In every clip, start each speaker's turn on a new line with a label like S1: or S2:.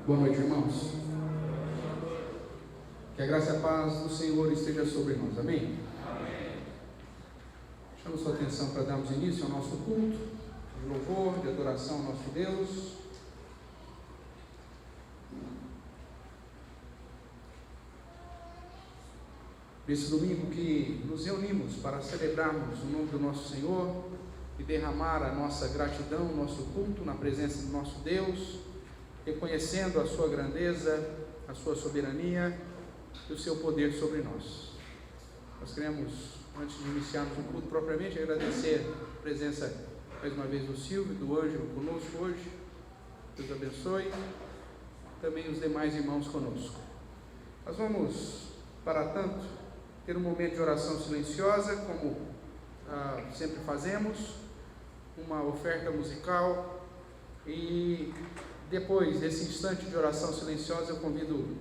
S1: Boa noite, irmãos. Que a graça e a paz do Senhor esteja sobre nós. Amém? Chamo sua atenção para darmos início ao nosso culto de louvor, de adoração ao nosso Deus. Nesse domingo que nos reunimos para celebrarmos o nome do nosso Senhor e derramar a nossa gratidão, o nosso culto na presença do nosso Deus, reconhecendo a sua grandeza, a sua soberania e o seu poder sobre nós. Nós queremos, antes de iniciarmos o culto propriamente, agradecer a presença mais uma vez do Silvio e do Ângelo conosco hoje. Deus abençoe. Também os demais irmãos conosco. Nós vamos, para tanto, ter um momento de oração silenciosa, como sempre fazemos, uma oferta musical, e depois desse instante de oração silenciosa eu convido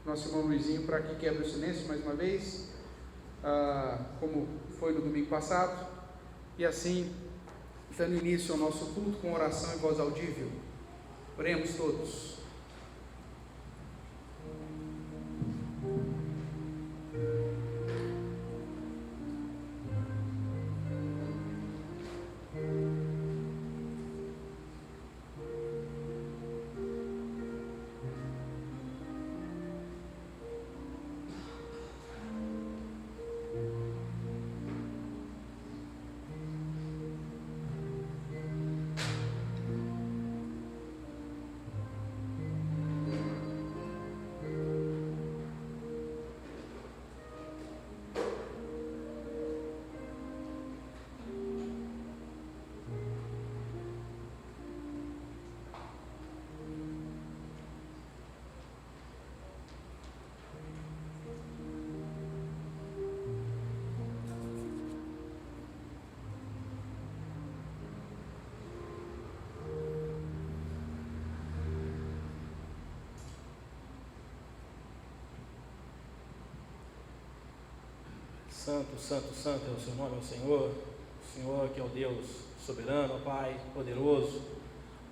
S1: nosso irmão Luizinho para que quebre o silêncio mais uma vez, como foi no domingo passado, e assim dando início ao nosso culto com oração em voz audível. Oremos todos.
S2: Santo, santo, santo é o seu nome, ó Senhor. O Senhor que é o Deus soberano, ó Pai, poderoso.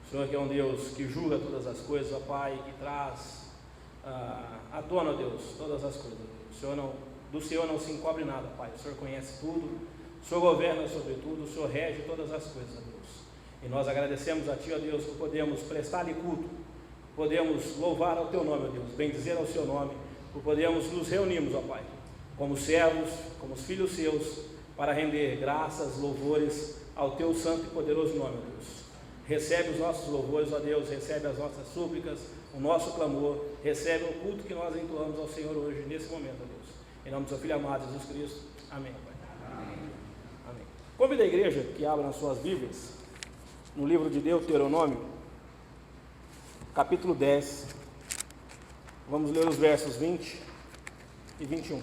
S2: O Senhor que é um Deus que julga todas as coisas, ó Pai, que traz à tona, ó Deus, todas as coisas. Do Senhor não se encobre nada, Pai. O Senhor conhece tudo, o Senhor governa sobre tudo, o Senhor rege todas as coisas, ó Deus. E nós agradecemos a Ti, ó Deus, por podemos prestar-lhe culto, podemos louvar ao Teu nome, ó Deus, bendizer ao Seu nome, por podemos nos reunirmos, ó Pai, como servos, como filhos seus, para render graças, louvores ao Teu santo e poderoso nome, ó Deus. Recebe os nossos louvores, ó Deus, recebe as nossas súplicas, o nosso clamor, recebe o culto que nós entoamos ao Senhor hoje, nesse momento, ó Deus. Em nome do Seu Filho amado, Jesus Cristo. Amém, Pai. Amém. Amém. Convido a igreja que abra nas suas Bíblias, no livro de Deuteronômio, capítulo 10. Vamos ler os versos 20 e 21.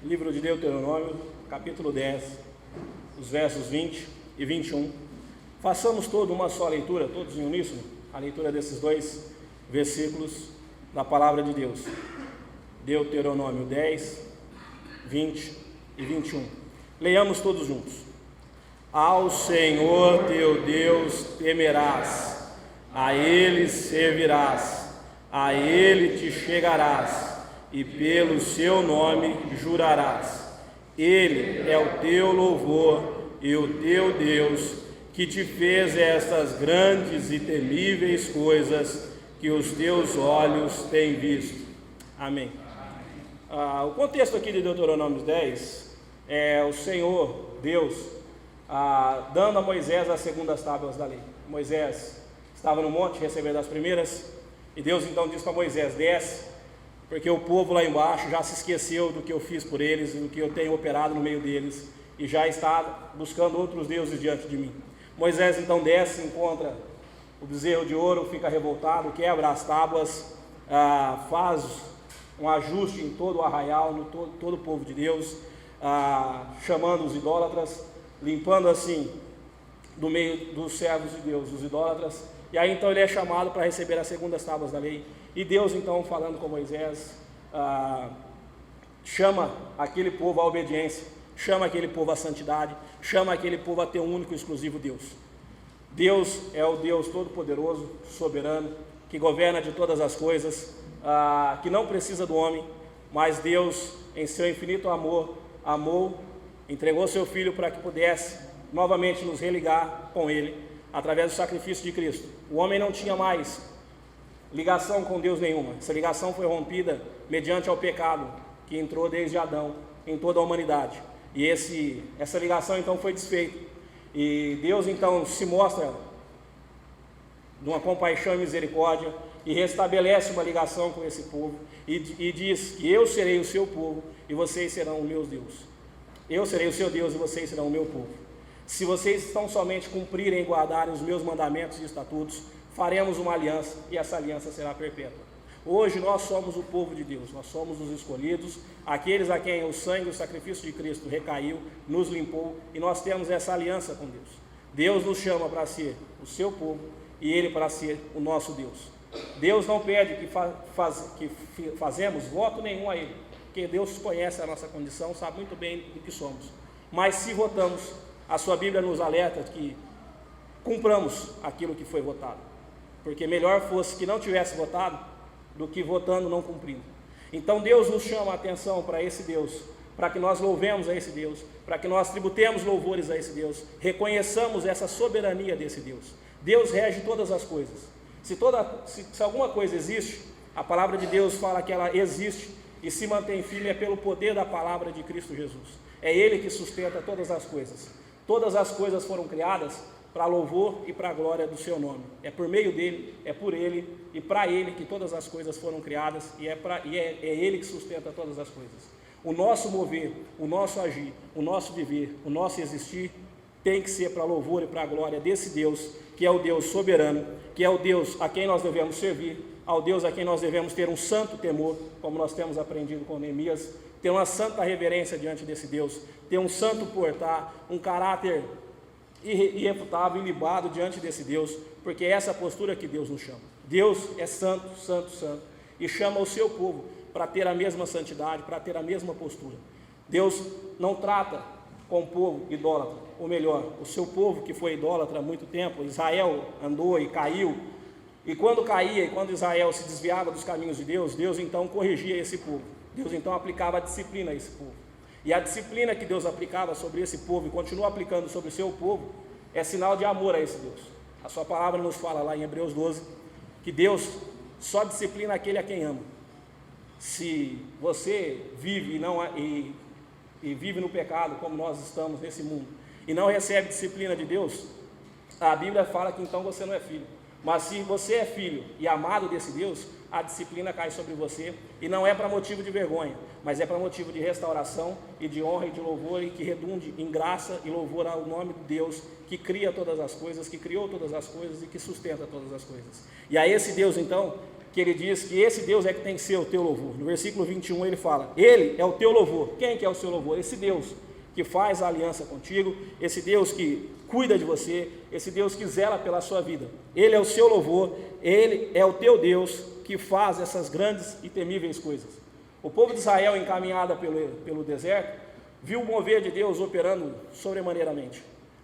S2: Livro de Deuteronômio, capítulo 10, os versos 20 e 21. Façamos toda uma só leitura, todos em uníssono, a leitura desses dois versículos da palavra de Deus. Deuteronômio 10, 20 e 21. Leiamos todos juntos. Ao Senhor teu Deus temerás, a Ele servirás, a Ele te chegarás, e pelo seu nome jurarás. Ele é o teu louvor e o teu Deus, que te fez estas grandes e temíveis coisas que os teus olhos têm visto. Amém. O contexto aqui de Deuteronômio 10 é o Senhor, Deus, dando a Moisés as segundas tábuas da lei. Moisés estava no monte recebendo as primeiras, e Deus então diz para Moisés: desce, porque o povo lá embaixo já se esqueceu do que eu fiz por eles, do que eu tenho operado no meio deles, e já está buscando outros deuses diante de mim. Moisés então desce, encontra o bezerro de ouro, fica revoltado, quebra as tábuas, faz um ajuste em todo o arraial, no todo o povo de Deus, chamando os idólatras, limpando assim do meio dos servos de Deus, os idólatras. E aí então ele é chamado para receber as segundas tábuas da lei. E Deus então, falando com Moisés, chama aquele povo à obediência, chama aquele povo à santidade, chama aquele povo a ter um único e exclusivo Deus. Deus é o Deus todo-poderoso, soberano, que governa de todas as coisas, que não precisa do homem, mas Deus, em seu infinito amor, amou, entregou seu Filho para que pudesse novamente nos religar com Ele, através do sacrifício de Cristo. O homem não tinha mais ligação com Deus nenhuma. Essa ligação foi rompida mediante ao pecado que entrou desde Adão em toda a humanidade. E essa ligação então foi desfeita. E Deus então se mostra de uma compaixão e misericórdia e restabelece uma ligação com esse povo e diz que eu serei o seu povo e vocês serão o meu Deus. Eu serei o seu Deus e vocês serão o meu povo. Se vocês estão somente cumprirem e guardarem os meus mandamentos e estatutos, faremos uma aliança e essa aliança será perpétua. Hoje nós somos o povo de Deus, nós somos os escolhidos, aqueles a quem o sangue e o sacrifício de Cristo recaiu, nos limpou, e nós temos essa aliança com Deus. Deus nos chama para ser o seu povo e Ele para ser o nosso Deus. Deus não pede que fazemos voto nenhum a Ele, porque Deus conhece a nossa condição, sabe muito bem do que somos. Mas se votamos, a sua Bíblia nos alerta que cumpramos aquilo que foi votado, porque melhor fosse que não tivesse votado do que votando não cumprindo. Então Deus nos chama a atenção para esse Deus, para que nós louvemos a esse Deus, para que nós tributemos louvores a esse Deus, reconheçamos essa soberania desse Deus. Deus rege todas as coisas. Se alguma coisa existe, a palavra de Deus fala que ela existe e se mantém firme é pelo poder da palavra de Cristo Jesus. É Ele que sustenta todas as coisas. Todas as coisas foram criadas para louvor e para a glória do seu nome. É por meio dele, é por ele e para ele que todas as coisas foram criadas e é ele que sustenta todas as coisas. O nosso mover, o nosso agir, o nosso viver, o nosso existir tem que ser para louvor e para a glória desse Deus, que é o Deus soberano, que é o Deus a quem nós devemos servir, ao Deus a quem nós devemos ter um santo temor, como nós temos aprendido com Neemias, ter uma santa reverência diante desse Deus, ter um santo portar, um caráter irrefutável e ilibado diante desse Deus, porque é essa postura que Deus nos chama. Deus é santo, santo, santo, e chama o seu povo para ter a mesma santidade, para ter a mesma postura. Deus não trata com o povo idólatra, ou melhor, o seu povo que foi idólatra há muito tempo. Israel andou e caiu, e quando caía, e quando Israel se desviava dos caminhos de Deus, Deus então corrigia esse povo, Deus então aplicava a disciplina a esse povo. E a disciplina que Deus aplicava sobre esse povo e continua aplicando sobre o seu povo é sinal de amor a esse Deus. A sua palavra nos fala lá em Hebreus 12 que Deus só disciplina aquele a quem ama. Se você vive e vive no pecado como nós estamos nesse mundo e não recebe disciplina de Deus, a Bíblia fala que então você não é filho. Mas se você é filho e amado desse Deus, a disciplina cai sobre você, e não é para motivo de vergonha, mas é para motivo de restauração e de honra e de louvor, e que redunde em graça e louvor ao nome de Deus, que cria todas as coisas, que criou todas as coisas e que sustenta todas as coisas. E a esse Deus então, que ele diz que esse Deus é que tem que ser o teu louvor. No versículo 21 ele fala, ele é o teu louvor. Quem que é o seu louvor? Esse Deus que faz a aliança contigo, esse Deus que cuida de você, esse Deus que zela pela sua vida. Ele é o seu louvor, ele é o teu Deus que faz essas grandes e temíveis coisas. O povo de Israel, encaminhado pelo deserto, viu o mover de Deus operando sobremaneiramente.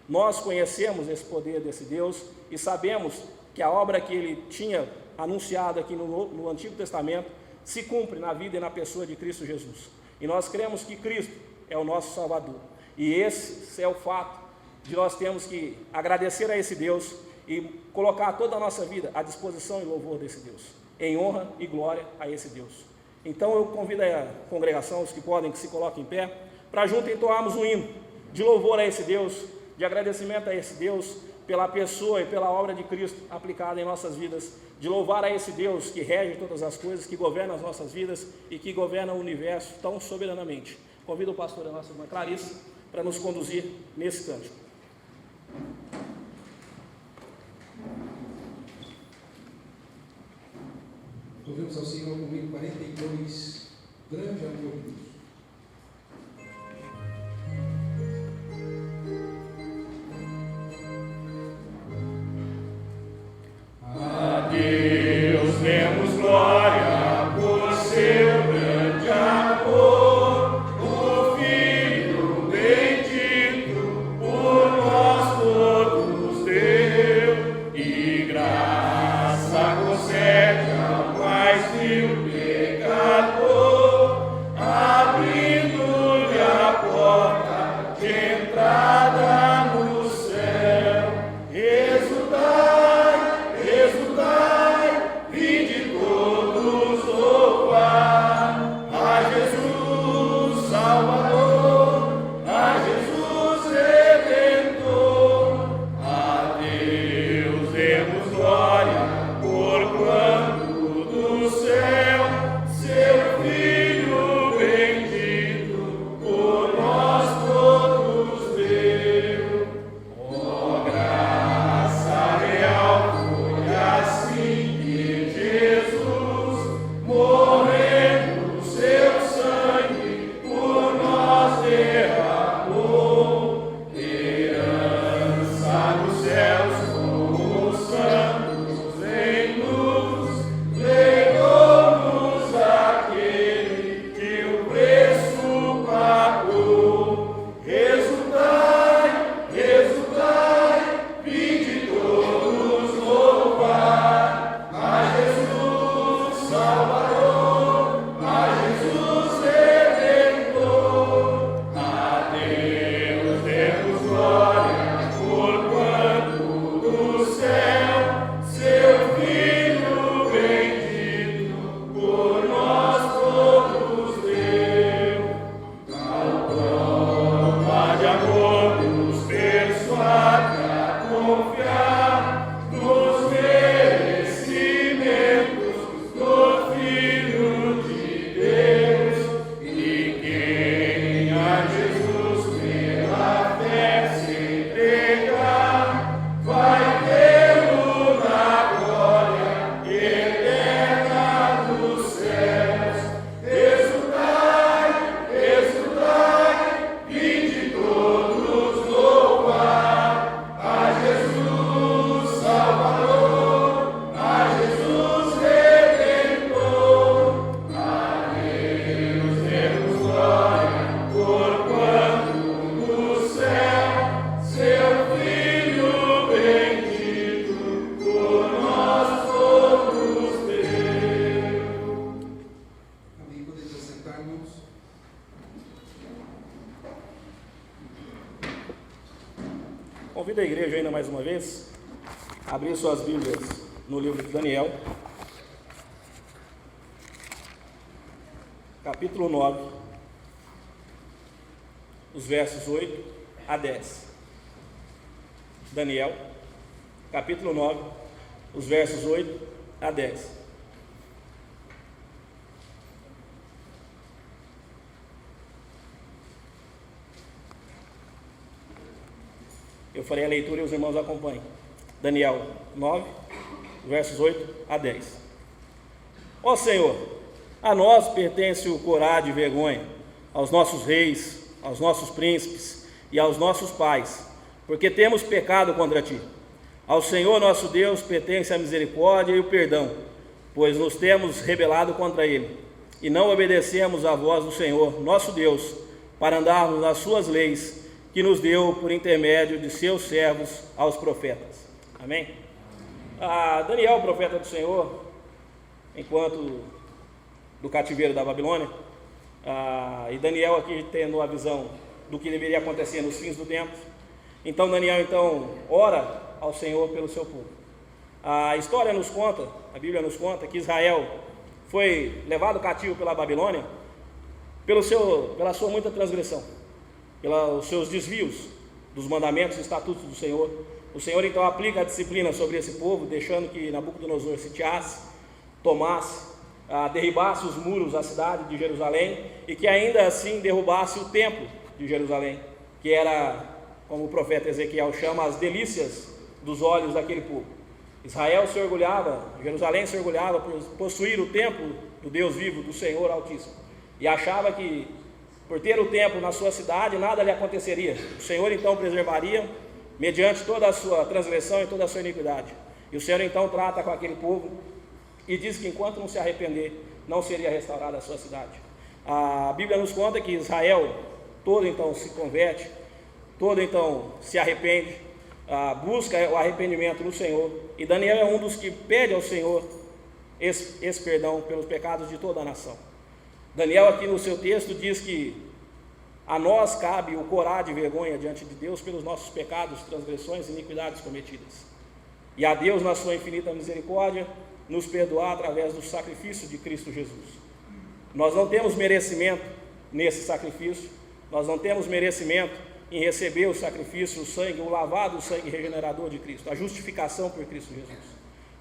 S2: Nós conhecemos esse poder desse Deus e sabemos que a obra que ele tinha anunciado aqui no Antigo Testamento se cumpre na vida e na pessoa de Cristo Jesus. E nós cremos que Cristo é o nosso Salvador. E esse é o fato de nós termos que agradecer a esse Deus e colocar toda a nossa vida à disposição e louvor desse Deus, em honra e glória a esse Deus. Então eu convido a congregação, os que podem, que se coloquem em pé, para junto entoarmos um hino de louvor a esse Deus, de agradecimento a esse Deus, pela pessoa e pela obra de Cristo aplicada em nossas vidas, de louvar a esse Deus que rege todas as coisas, que governa as nossas vidas e que governa o universo tão soberanamente. Convido o pastor, a nossa irmã Clarice, para nos conduzir nesse cântico.
S1: Louvemos ao Senhor comigo 42, grande amor de Deus.
S2: de entrada no céu. Exultai, exultai, vinde todos louvar a Jesus Salvador, a Jesus Redentor. A Deus demos glória, porquanto do céu seu Filho bendito por nós todos deu. Ó graça real, foi assim que Jesus, morrendo, seu sangue por nós derramou. Herança dos céus com os santos em luz, legou-nos aquele que o preço pagou. Exultai, exultai, vinde todos louvar a Jesus Salvador, a Jesus Redentor. A Deus demos glória, porquanto do céu seu Filho bendito por nós todos deu. Tal prova de amor nos persuade a confiar nos merecimentos do Filho de Deus. E quem a Jesus pela fé se entregar, vai vê-lo na glória eterna dos céus. Exultai, exultai, vinde todos louvar a Jesus Salvador, a Jesus Redentor. A Deus demos glória, porquanto do céu seu Filho bendito por nós todos deu.
S1: Amém. Podemos assentar, irmãos.
S2: Convido a igreja ainda mais uma vez a abrir suas Bíblias no livro de Daniel, capítulo 9, os versos 8 a 10. Daniel, capítulo 9, os versos 8 a 10. Eu farei a leitura e os irmãos acompanhem. Daniel 9, versos 8 a 10. Ó Senhor, a nós pertence o corá de vergonha, aos nossos reis, aos nossos príncipes e aos nossos pais, porque temos pecado contra ti. Ao Senhor nosso Deus pertence a misericórdia e o perdão, pois nos temos rebelado contra ele, e não obedecemos à voz do Senhor nosso Deus, para andarmos nas suas leis, que nos deu por intermédio de seus servos aos profetas. Amém? Daniel, profeta do Senhor, enquanto do cativeiro da Babilônia, e Daniel aqui tendo a visão do que deveria acontecer nos fins do tempo. Então Daniel ora ao Senhor pelo seu povo. A história nos conta, a Bíblia nos conta que Israel foi levado cativo pela Babilônia pela sua muita transgressão, pelos seus desvios dos mandamentos e estatutos do Senhor. O Senhor então aplica a disciplina sobre esse povo, deixando que Nabucodonosor sitiasse, tomasse, derribasse os muros da cidade de Jerusalém, e que ainda assim derrubasse o templo de Jerusalém, que era, como o profeta Ezequiel chama, as delícias dos olhos daquele povo. Israel se orgulhava, Jerusalém se orgulhava por possuir o templo do Deus vivo, do Senhor Altíssimo, e achava que por ter o templo na sua cidade nada lhe aconteceria. O Senhor então preservaria mediante toda a sua transgressão e toda a sua iniquidade. E o Senhor então trata com aquele povo e diz que enquanto não se arrepender, não seria restaurada a sua cidade. A Bíblia nos conta que Israel todo então se converte, todo então se arrepende, busca o arrependimento no Senhor, e Daniel é um dos que pede ao Senhor esse perdão pelos pecados de toda a nação. Daniel aqui no seu texto diz que A nós cabe o corar de vergonha diante de Deus pelos nossos pecados, transgressões e iniquidades cometidas. E a Deus, na sua infinita misericórdia, nos perdoar através do sacrifício de Cristo Jesus. Nós não temos merecimento nesse sacrifício, nós não temos merecimento em receber o sacrifício, o sangue, o lavado, o sangue regenerador de Cristo, a justificação por Cristo Jesus.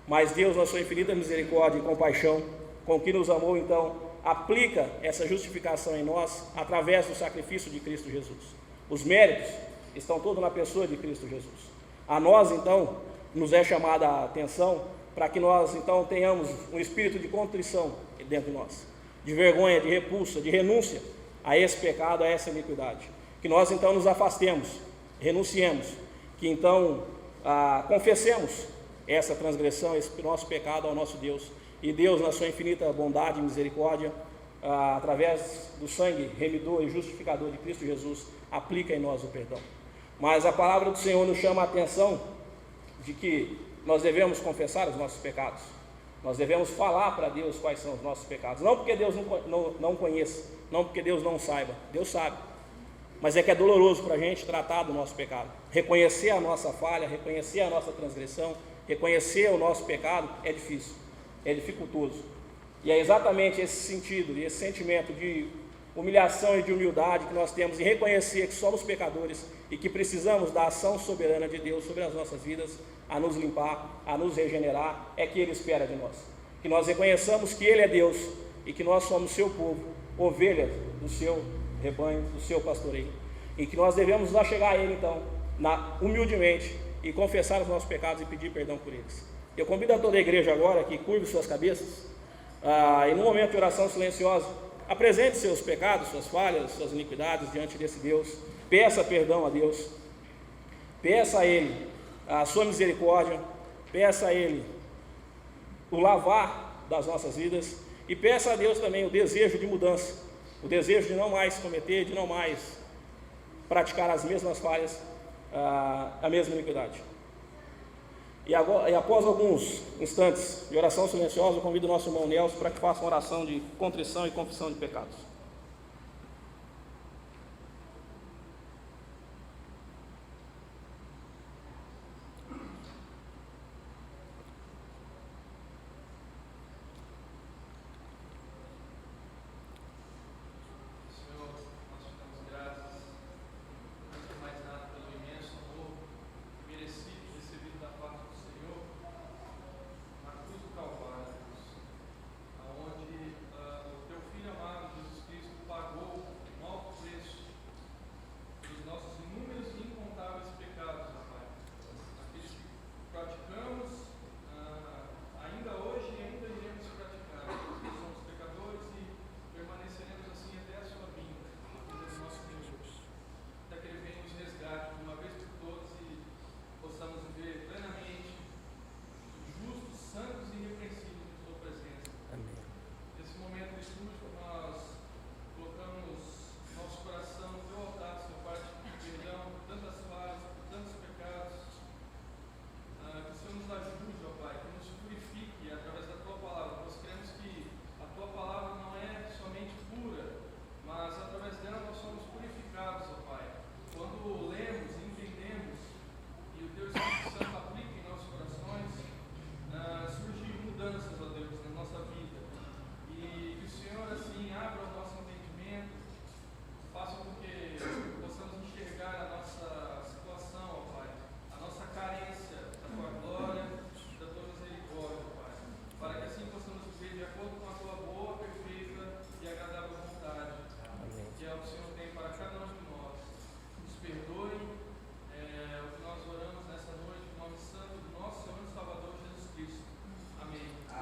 S2: Mas Deus, na sua infinita misericórdia e compaixão, com que nos amou, então, aplica essa justificação em nós através do sacrifício de Cristo Jesus. Os méritos estão todos na pessoa de Cristo Jesus. A nós, então, nos é chamada a atenção para que nós, então, tenhamos um espírito de contrição dentro de nós, de vergonha, de repulsa, de renúncia a esse pecado, a essa iniquidade. Que nós, então, nos afastemos, renunciemos, que, então, confessemos essa transgressão, esse nosso pecado ao nosso Deus. E Deus, na sua infinita bondade e misericórdia, através do sangue remidor e justificador de Cristo Jesus, aplica em nós o perdão. Mas a palavra do Senhor nos chama a atenção de que nós devemos confessar os nossos pecados. Nós devemos falar para Deus quais são os nossos pecados. Não porque Deus não conheça, não porque Deus não saiba. Deus sabe. Mas é que é doloroso para a gente tratar do nosso pecado. Reconhecer a nossa falha, reconhecer a nossa transgressão, reconhecer o nosso pecado é difícil. É dificultoso. E é exatamente esse sentido, esse sentimento de humilhação e de humildade que nós temos em reconhecer que somos pecadores e que precisamos da ação soberana de Deus sobre as nossas vidas, a nos limpar, a nos regenerar, é que Ele espera de nós. Que nós reconheçamos que Ele é Deus e que nós somos seu povo, ovelhas do seu rebanho, do seu pastoreio. E que nós devemos lá chegar a Ele, então, humildemente, e confessar os nossos pecados e pedir perdão por eles. Eu convido a toda a igreja agora que curve suas cabeças e no momento de oração silenciosa, apresente seus pecados, suas falhas, suas iniquidades diante desse Deus. Peça perdão a Deus, peça a Ele a sua misericórdia, peça a Ele o lavar das nossas vidas e peça a Deus também o desejo de mudança, o desejo de não mais cometer, de não mais praticar as mesmas falhas, a mesma iniquidade. E após alguns instantes de oração silenciosa, eu convido o nosso irmão Nelson para que faça uma oração de contrição e confissão de pecados.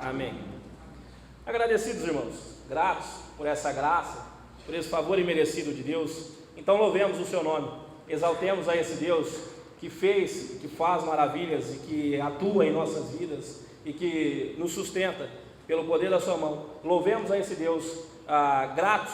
S2: Amém. Agradecidos, irmãos, gratos por essa graça, por esse favor imerecido de Deus, então louvemos o seu nome, exaltemos a esse Deus que fez, que faz maravilhas e que atua em nossas vidas e que nos sustenta pelo poder da sua mão. Louvemos a esse Deus gratos,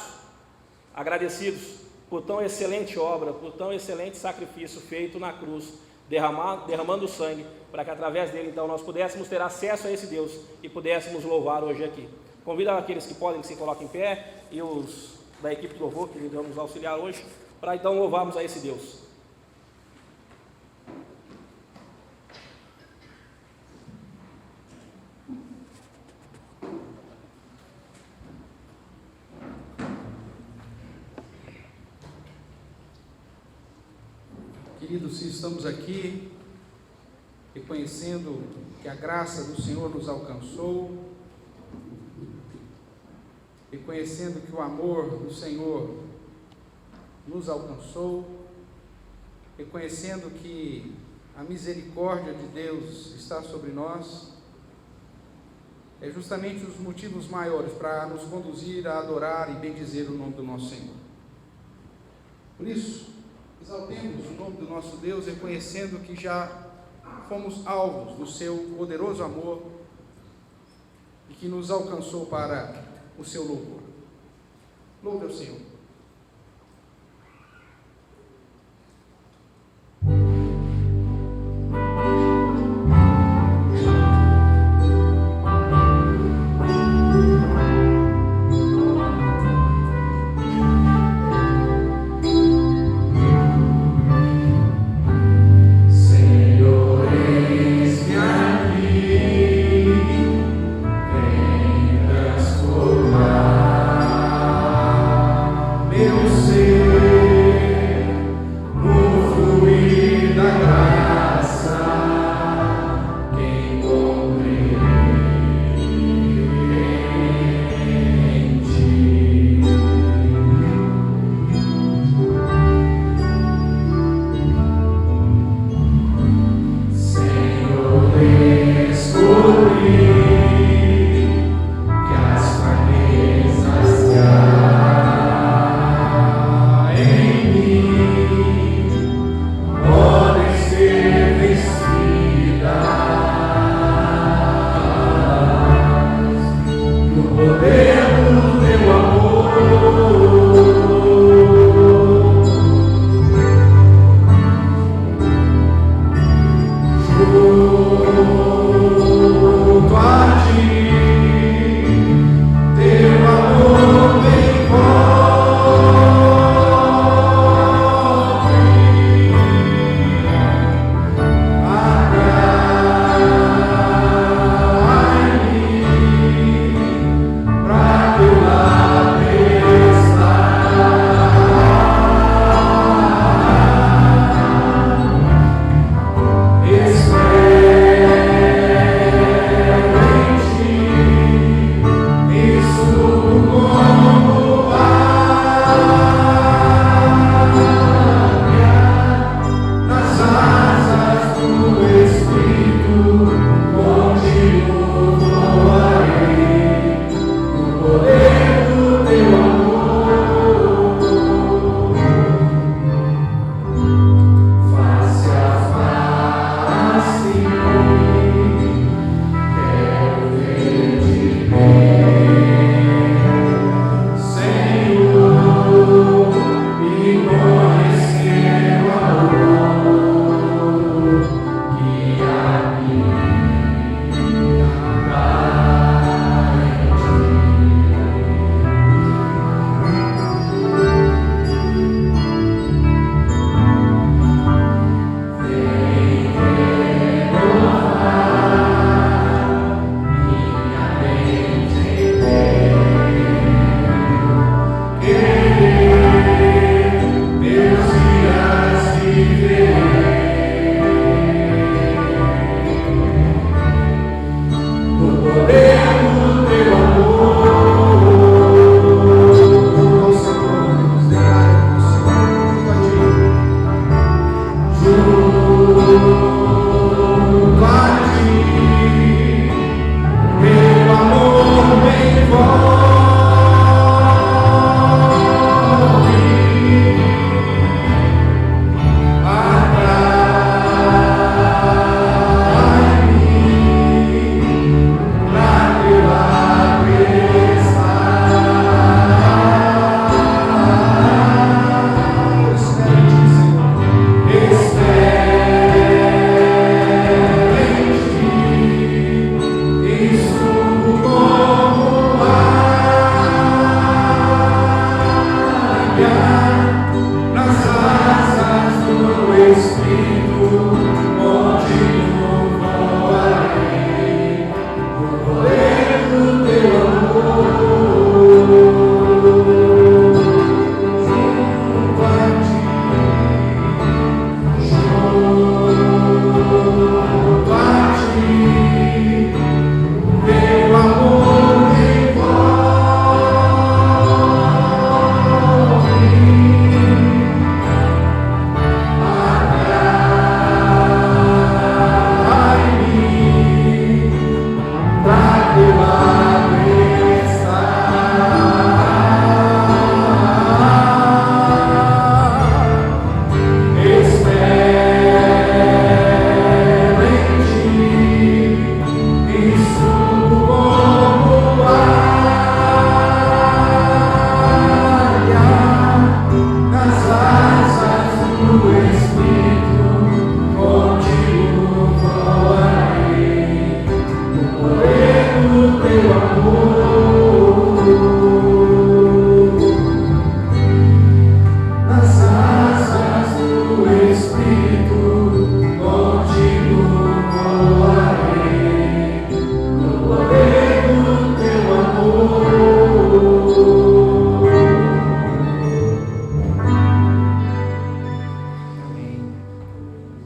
S2: agradecidos por tão excelente obra, por tão excelente sacrifício feito na cruz, derramando sangue, para que através dele então nós pudéssemos ter acesso a esse Deus e pudéssemos louvar hoje aqui. Convido aqueles que podem que se coloquem em pé e os da equipe do louvor, que irão nos auxiliar hoje, para então louvarmos a esse Deus.
S1: Queridos, se estamos aqui reconhecendo que a graça do Senhor nos alcançou, reconhecendo que o amor do Senhor nos alcançou, reconhecendo que a misericórdia de Deus está sobre nós, é justamente os motivos maiores para nos conduzir a adorar e bendizer o nome do nosso Senhor. Por isso, exaltemos o nome do nosso Deus, reconhecendo que já fomos alvos do seu poderoso amor e que nos alcançou para o seu louvor. Louve ao Senhor.
S3: Transformar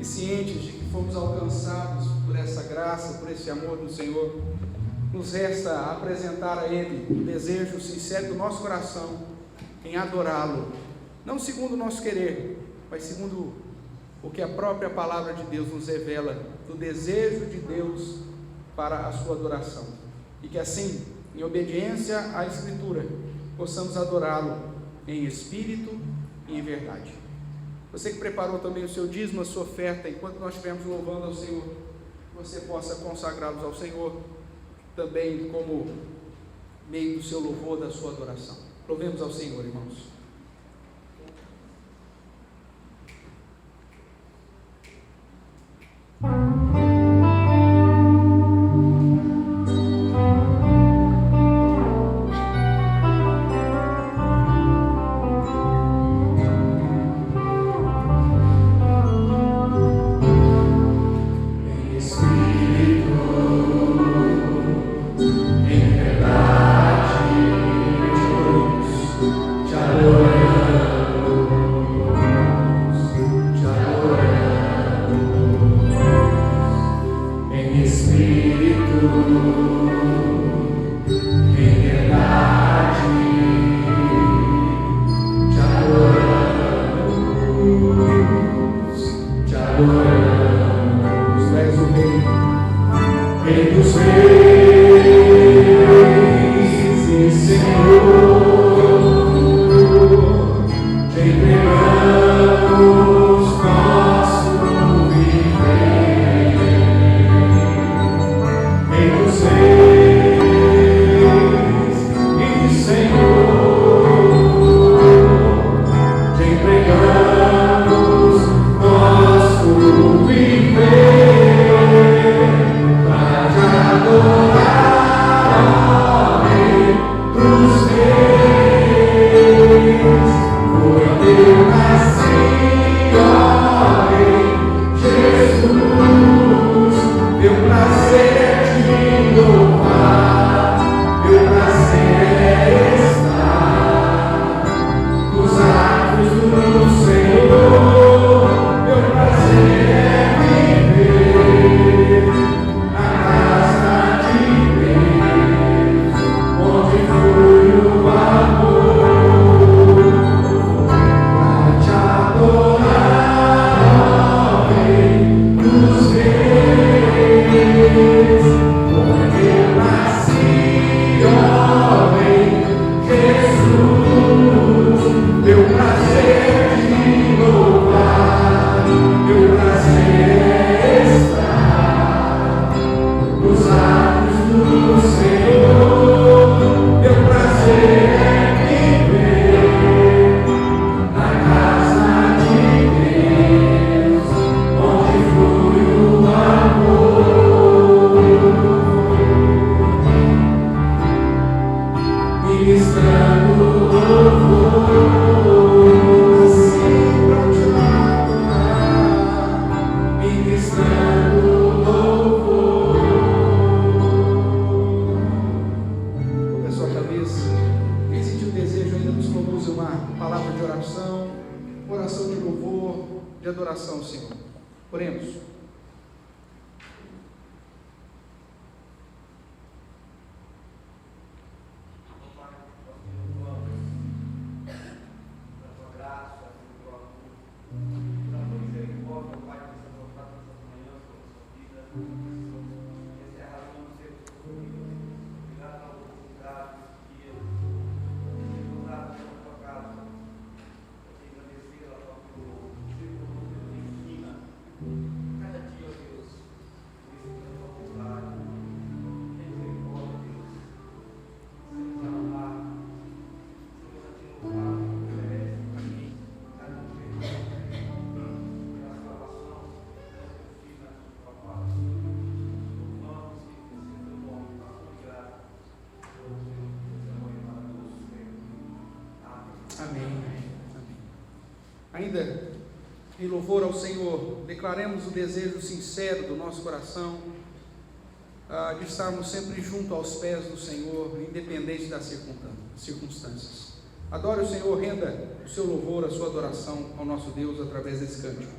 S1: e cientes de que fomos alcançados por essa graça, por esse amor do Senhor, nos resta apresentar a Ele o desejo sincero do nosso coração em adorá-lo, não segundo o nosso querer, mas segundo o que a própria palavra de Deus nos revela, do desejo de Deus para a sua adoração, e que assim, em obediência à Escritura, possamos adorá-lo em espírito e em verdade. Você que preparou também o seu dízimo, a sua oferta, enquanto nós estivermos louvando ao Senhor, você possa consagrá-los ao Senhor, também como meio do seu louvor, da sua adoração. Louvemos ao Senhor, irmãos. Ainda em louvor ao Senhor, declaremos o desejo sincero do nosso coração de estarmos sempre junto aos pés do Senhor, independente das circunstâncias. Adore o Senhor, renda o seu louvor, a sua adoração ao nosso Deus através desse cântico.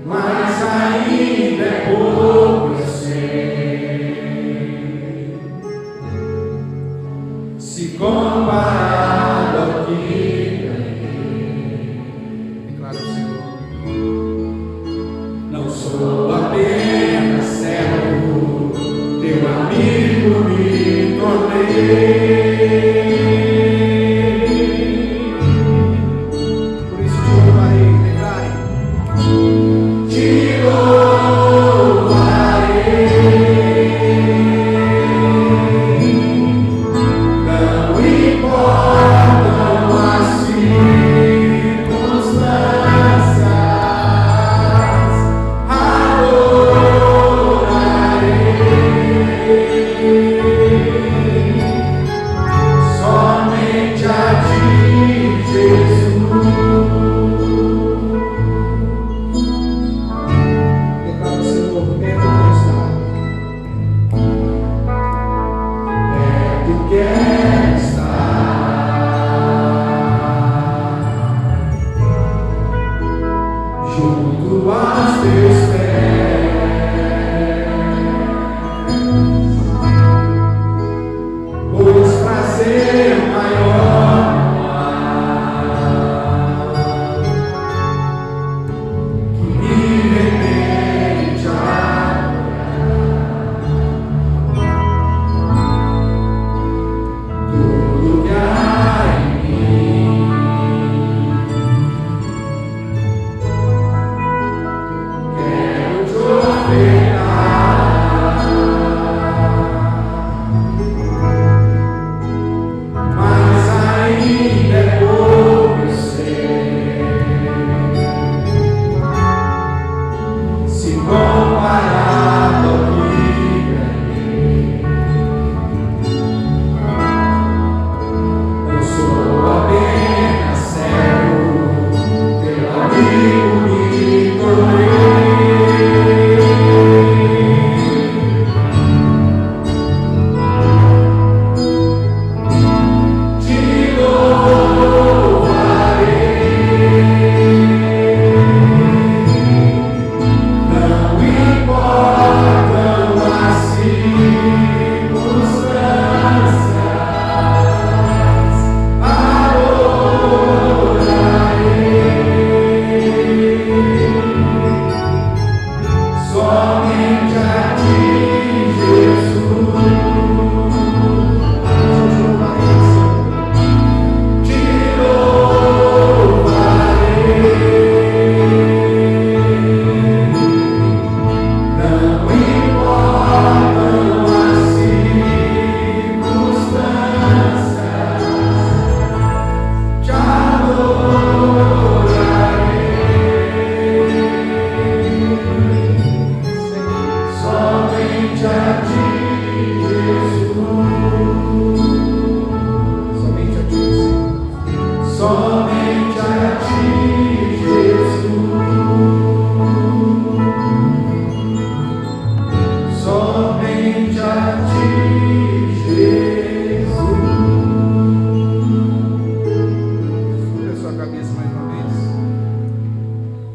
S3: mas ainda é pouco, eu sei. Se comparado ao que ganhei,
S1: Declara o Senhor.
S3: não sou apenas servo, teu amigo me tornei.
S1: Por isso te louvarei, declare.
S3: Te louvarei, não importam as circunstâncias, adorarei somente a ti, Jesus.
S1: Declara o Senhor, perto que está.
S3: Tu quer estar junto aos teus pés, pois prazer maior não há que viver tudo que há em mim. Quero te ofertar, mas ainda é pouco, eu sei. Se comparado ao que ganhei, eu sou apenas servo, teu amigo me tornei. Te louvarei, não importam as circunstâncias, adorarei somente a ti, Jesus. Te louvarei, não importam as circunstâncias, te adorarei somente a ti, Jesus.
S1: Somente a ti, Senhor.
S3: Somente a ti, Jesus. Somente a ti, Jesus.
S1: Sobre a sua cabeça mais uma vez.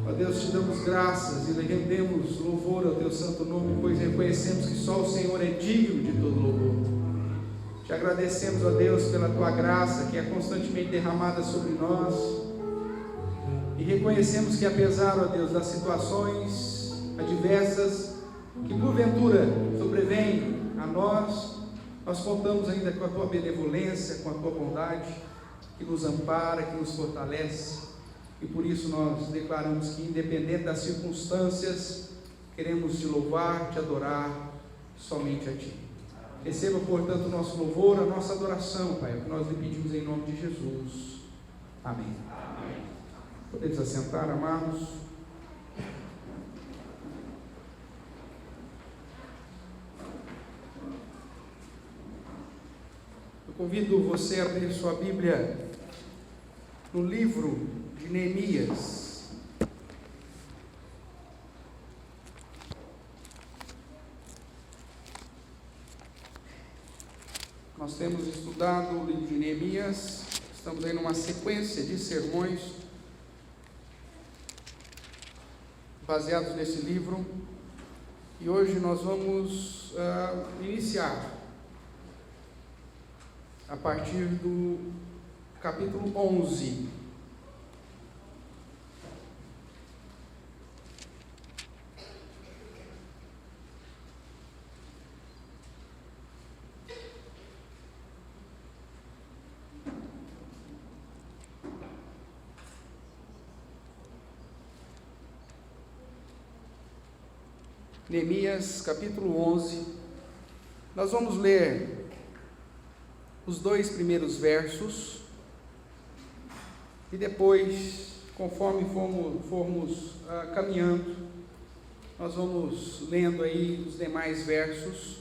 S1: Ó Deus, te damos graças e lhe rendemos louvor ao teu santo nome, pois reconhecemos que só o Senhor é digno de todo louvor. Te agradecemos, ó Deus, pela tua graça que é constantemente derramada sobre nós. E reconhecemos que apesar, ó Deus, das situações adversas que porventura sobrevêm a nós contamos ainda com a tua benevolência, com a tua bondade, que nos ampara, que nos fortalece. E por isso nós declaramos que, independente das circunstâncias, queremos te louvar, te adorar somente a ti. Receba, portanto, o nosso louvor, a nossa adoração, Pai, é o que nós lhe pedimos em nome de Jesus. Amém. Podemos assentar, amados. Eu convido você a abrir sua Bíblia no livro de Neemias. Nós temos estudado o livro de Neemias Estamos aí numa sequência de sermões baseados nesse livro, e hoje nós vamos iniciar a partir do capítulo 11. Neemias, capítulo 11, nós vamos ler os 2 primeiros versos, e depois, conforme formos caminhando, nós vamos lendo aí os demais versos,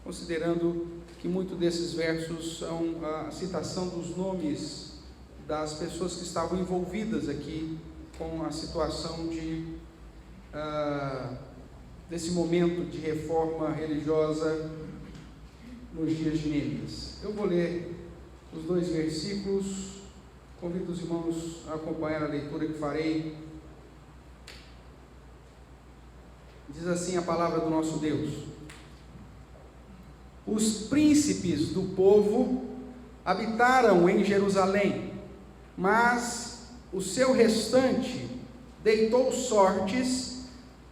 S1: considerando que muitos desses versos são a citação dos nomes das pessoas que estavam envolvidas aqui com a situação desse momento de reforma religiosa nos dias de Neemias. Eu vou ler os 2 versículos, convido os irmãos a acompanhar a leitura que farei. Diz assim a palavra do nosso Deus: os príncipes do povo habitaram em Jerusalém, mas o seu restante deitou sortes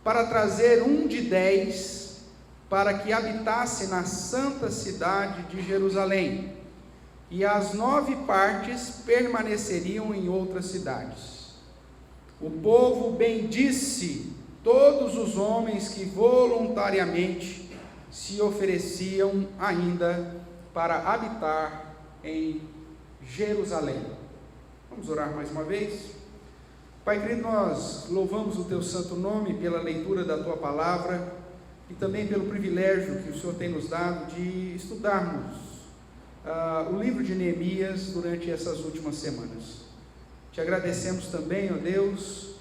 S1: para trazer um de 10 para que habitasse na santa cidade de Jerusalém, e as 9 partes permaneceriam em outras cidades. O povo bendisse todos os homens que voluntariamente se ofereciam ainda para habitar em Jerusalém. Vamos orar mais uma vez? Pai querido, nós louvamos o Teu santo nome pela leitura da Tua palavra e também pelo privilégio que o Senhor tem nos dado de estudarmos o livro de Neemias durante essas últimas semanas. Te agradecemos também, ó Deus,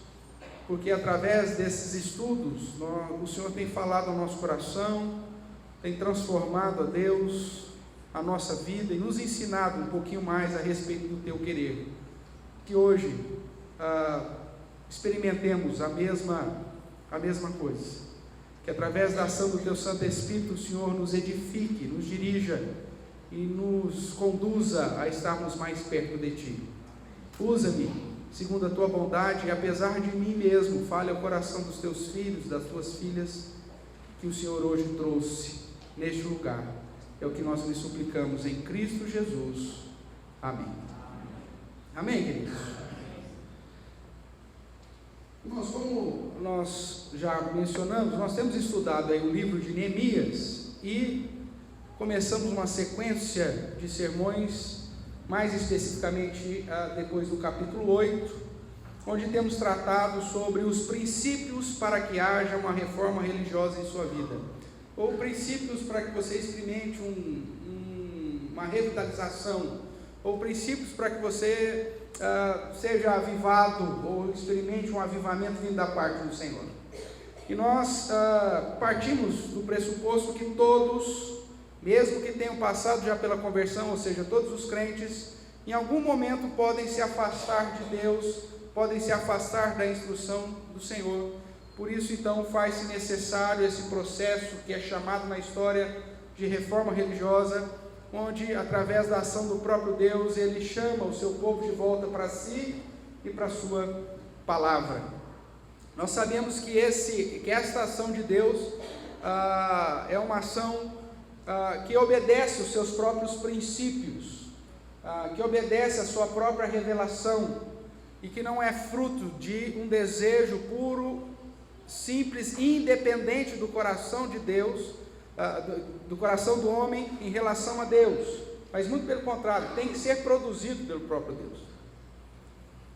S1: porque através desses estudos o Senhor tem falado ao nosso coração, tem transformado, ó Deus, a nossa vida e nos ensinado um pouquinho mais a respeito do Teu querer. Que hoje experimentemos a mesma coisa, que através da ação do Teu Santo Espírito o Senhor nos edifique, nos dirija e nos conduza a estarmos mais perto de Ti. Usa-me segundo a Tua bondade, e apesar de mim mesmo, fale ao coração dos Teus filhos, das Tuas filhas, que o Senhor hoje trouxe neste lugar. É o que nós lhe suplicamos em Cristo Jesus. Amém. Amém, queridos? Irmãos, como nós já mencionamos, nós temos estudado aí o livro de Neemias e começamos uma sequência de sermões, mais especificamente depois do capítulo 8, onde temos tratado sobre os princípios para que haja uma reforma religiosa em sua vida, ou princípios para que você experimente uma revitalização, ou princípios para que você seja avivado ou experimente um avivamento vindo da parte do Senhor. E nós partimos do pressuposto que todos, mesmo que tenham passado já pela conversão, ou seja, todos os crentes, em algum momento podem se afastar de Deus, podem se afastar da instrução do Senhor. Por isso, então, faz-se necessário esse processo que é chamado na história de reforma religiosa, onde, através da ação do próprio Deus, Ele chama o seu povo de volta para si e para a sua palavra. Nós sabemos que esta ação de Deus é uma ação que obedece os seus próprios princípios, que obedece a sua própria revelação, e que não é fruto de um desejo puro, simples e independente do coração de Deus, do coração do homem em relação a Deus, mas muito pelo contrário, tem que ser produzido pelo próprio Deus.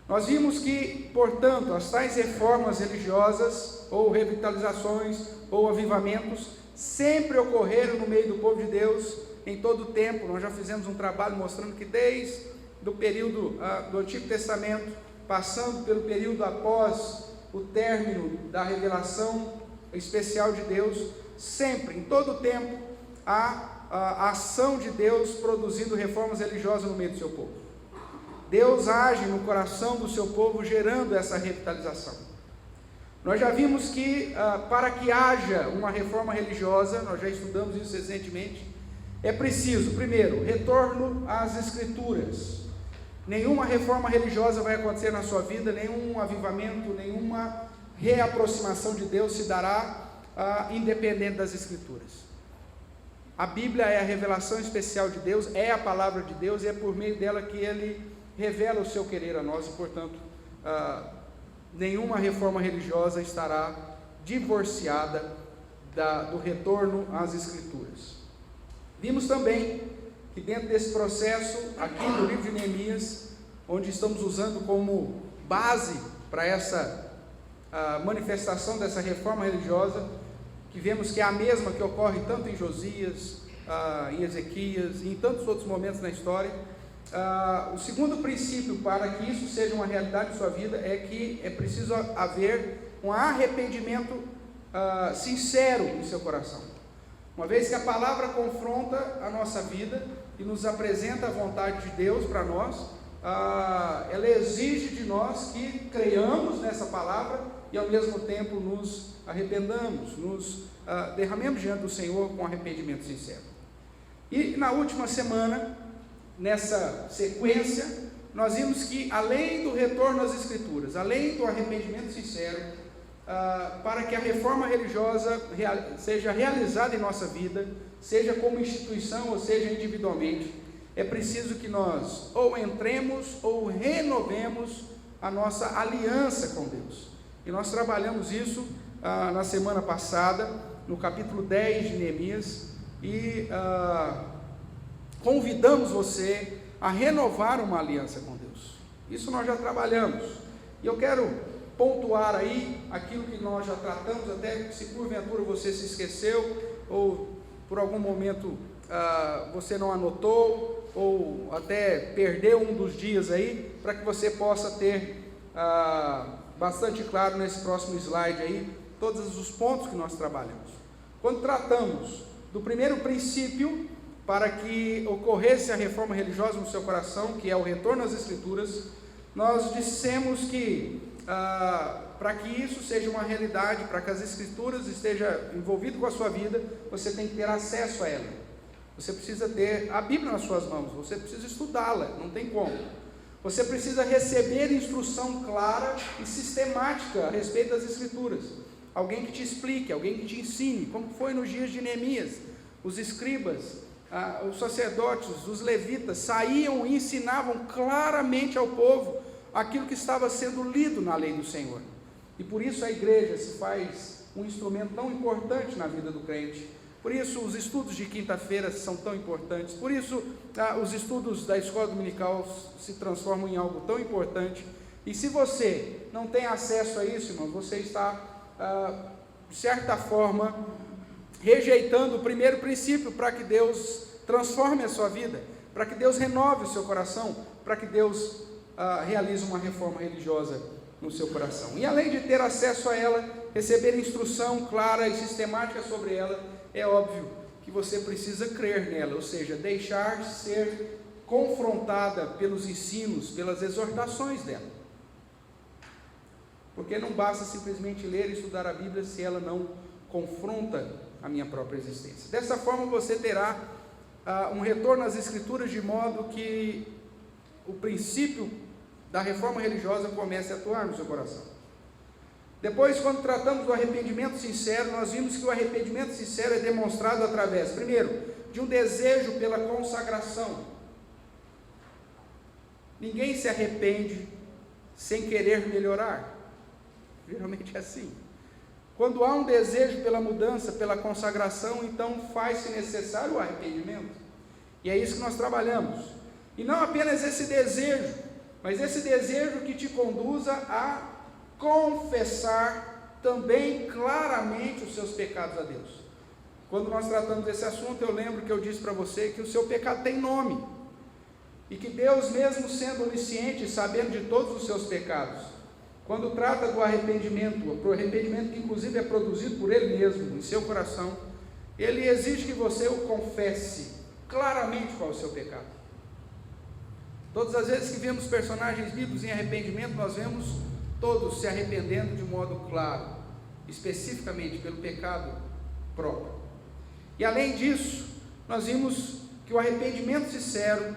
S1: Nós vimos que, portanto, as tais reformas religiosas, ou revitalizações, ou avivamentos, sempre ocorreram no meio do povo de Deus, em todo o tempo. Nós já fizemos um trabalho mostrando que desde o período do Antigo Testamento, passando pelo período após o término da revelação especial de Deus, sempre, em todo o tempo, há a ação de Deus produzindo reformas religiosas no meio do seu povo. Deus age no coração do seu povo, gerando essa revitalização. Nós já vimos que para que haja uma reforma religiosa, nós já estudamos isso recentemente, é preciso, primeiro, retorno às Escrituras. Nenhuma reforma religiosa vai acontecer na sua vida, nenhum avivamento, nenhuma reaproximação de Deus se dará independente das Escrituras. A Bíblia é a revelação especial de Deus, é a palavra de Deus, e é por meio dela que Ele revela o seu querer a nós, e portanto, nenhuma reforma religiosa estará divorciada do retorno às Escrituras. Vimos também que dentro desse processo, aqui no livro de Neemias, onde estamos usando como base para essa manifestação dessa reforma religiosa, que vemos que é a mesma que ocorre tanto em Josias, em Ezequias e em tantos outros momentos na história. O segundo princípio para que isso seja uma realidade em sua vida é que é preciso haver um arrependimento sincero em seu coração. Uma vez que a palavra confronta a nossa vida e nos apresenta a vontade de Deus para nós, ela exige de nós que creiamos nessa palavra e ao mesmo tempo nos arrependamos, nos derramemos diante do Senhor com arrependimento sincero. E na última semana, nessa sequência, nós vimos que além do retorno às Escrituras, além do arrependimento sincero, para que a reforma religiosa seja realizada em nossa vida, seja como instituição ou seja individualmente, é preciso que nós ou entremos ou renovemos a nossa aliança com Deus. E nós trabalhamos isso na semana passada, no capítulo 10 de Neemias, e convidamos você a renovar uma aliança com Deus. Isso nós já trabalhamos, e eu quero pontuar aí aquilo que nós já tratamos, até se porventura você se esqueceu, ou por algum momento você não anotou, ou até perdeu um dos dias aí, para que você possa ter bastante claro nesse próximo slide aí, todos os pontos que nós trabalhamos. Quando tratamos do primeiro princípio, para que ocorresse a reforma religiosa no seu coração, que é o retorno às Escrituras, nós dissemos que para que isso seja uma realidade, para que as Escrituras estejam envolvidas com a sua vida, você tem que ter acesso a ela. Você precisa ter a Bíblia nas suas mãos, você precisa estudá-la, não tem como. Você precisa receber instrução clara e sistemática a respeito das Escrituras. Alguém que te explique, alguém que te ensine, como foi nos dias de Neemias. Os escribas, os sacerdotes, os levitas saíam e ensinavam claramente ao povo aquilo que estava sendo lido na lei do Senhor. E por isso a igreja se faz um instrumento tão importante na vida do crente. Por isso os estudos de quinta-feira são tão importantes. Por isso os estudos da escola dominical se transformam em algo tão importante. E se você não tem acesso a isso, irmão, você está, de certa forma, rejeitando o primeiro princípio para que Deus transforme a sua vida, para que Deus renove o seu coração, para que Deus realize uma reforma religiosa no seu coração. E além de ter acesso a ela, receber instrução clara e sistemática sobre ela, é óbvio que você precisa crer nela, ou seja, deixar ser confrontada pelos ensinos, pelas exortações dela. Porque não basta simplesmente ler e estudar a Bíblia se ela não confronta a minha própria existência. Dessa forma você terá um retorno às Escrituras, de modo que o princípio da reforma religiosa comece a atuar no seu coração. Depois, quando tratamos do arrependimento sincero, nós vimos que o arrependimento sincero é demonstrado através, primeiro, de um desejo pela consagração. Ninguém se arrepende sem querer melhorar. Geralmente é assim. Quando há um desejo pela mudança, pela consagração, então faz-se necessário o arrependimento. E é isso que nós trabalhamos. E não apenas esse desejo, mas esse desejo que te conduza a confessar também claramente os seus pecados a Deus. Quando nós tratamos desse assunto, eu lembro que eu disse para você que o seu pecado tem nome, e que Deus, mesmo sendo onisciente e sabendo de todos os seus pecados, quando trata do arrependimento, o arrependimento que inclusive é produzido por Ele mesmo, em seu coração, Ele exige que você o confesse claramente qual é o seu pecado. Todas as vezes que vemos personagens bíblicos em arrependimento, nós vemos todos se arrependendo de modo claro, especificamente pelo pecado próprio. E além disso, nós vimos que o arrependimento sincero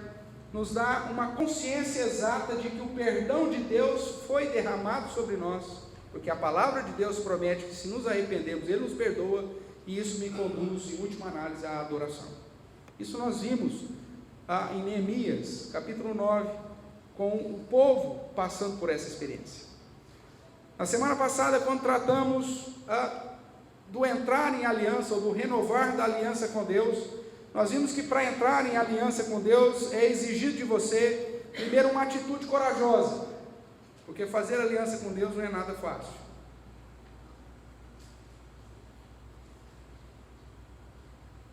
S1: nos dá uma consciência exata de que o perdão de Deus foi derramado sobre nós, porque a palavra de Deus promete que se nos arrependermos, Ele nos perdoa, e isso me conduz, em última análise, à adoração. Isso nós vimos em Neemias, capítulo 9, com o povo passando por essa experiência. Na semana passada, quando tratamos do entrar em aliança, ou do renovar da aliança com Deus, nós vimos que para entrar em aliança com Deus é exigido de você, primeiro, uma atitude corajosa, porque fazer aliança com Deus não é nada fácil.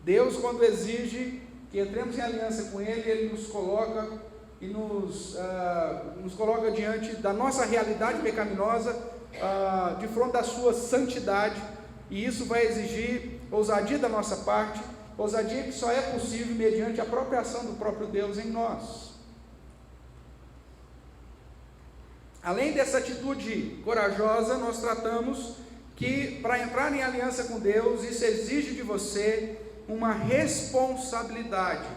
S1: Deus, quando exige que entremos em aliança com Ele, Ele nos coloca e nos coloca diante da nossa realidade pecaminosa, de fronte da sua santidade, e isso vai exigir ousadia da nossa parte, ousadia que só é possível mediante a própria ação do próprio Deus em nós. Além dessa atitude corajosa, nós tratamos que para entrar em aliança com Deus, isso exige de você uma responsabilidade.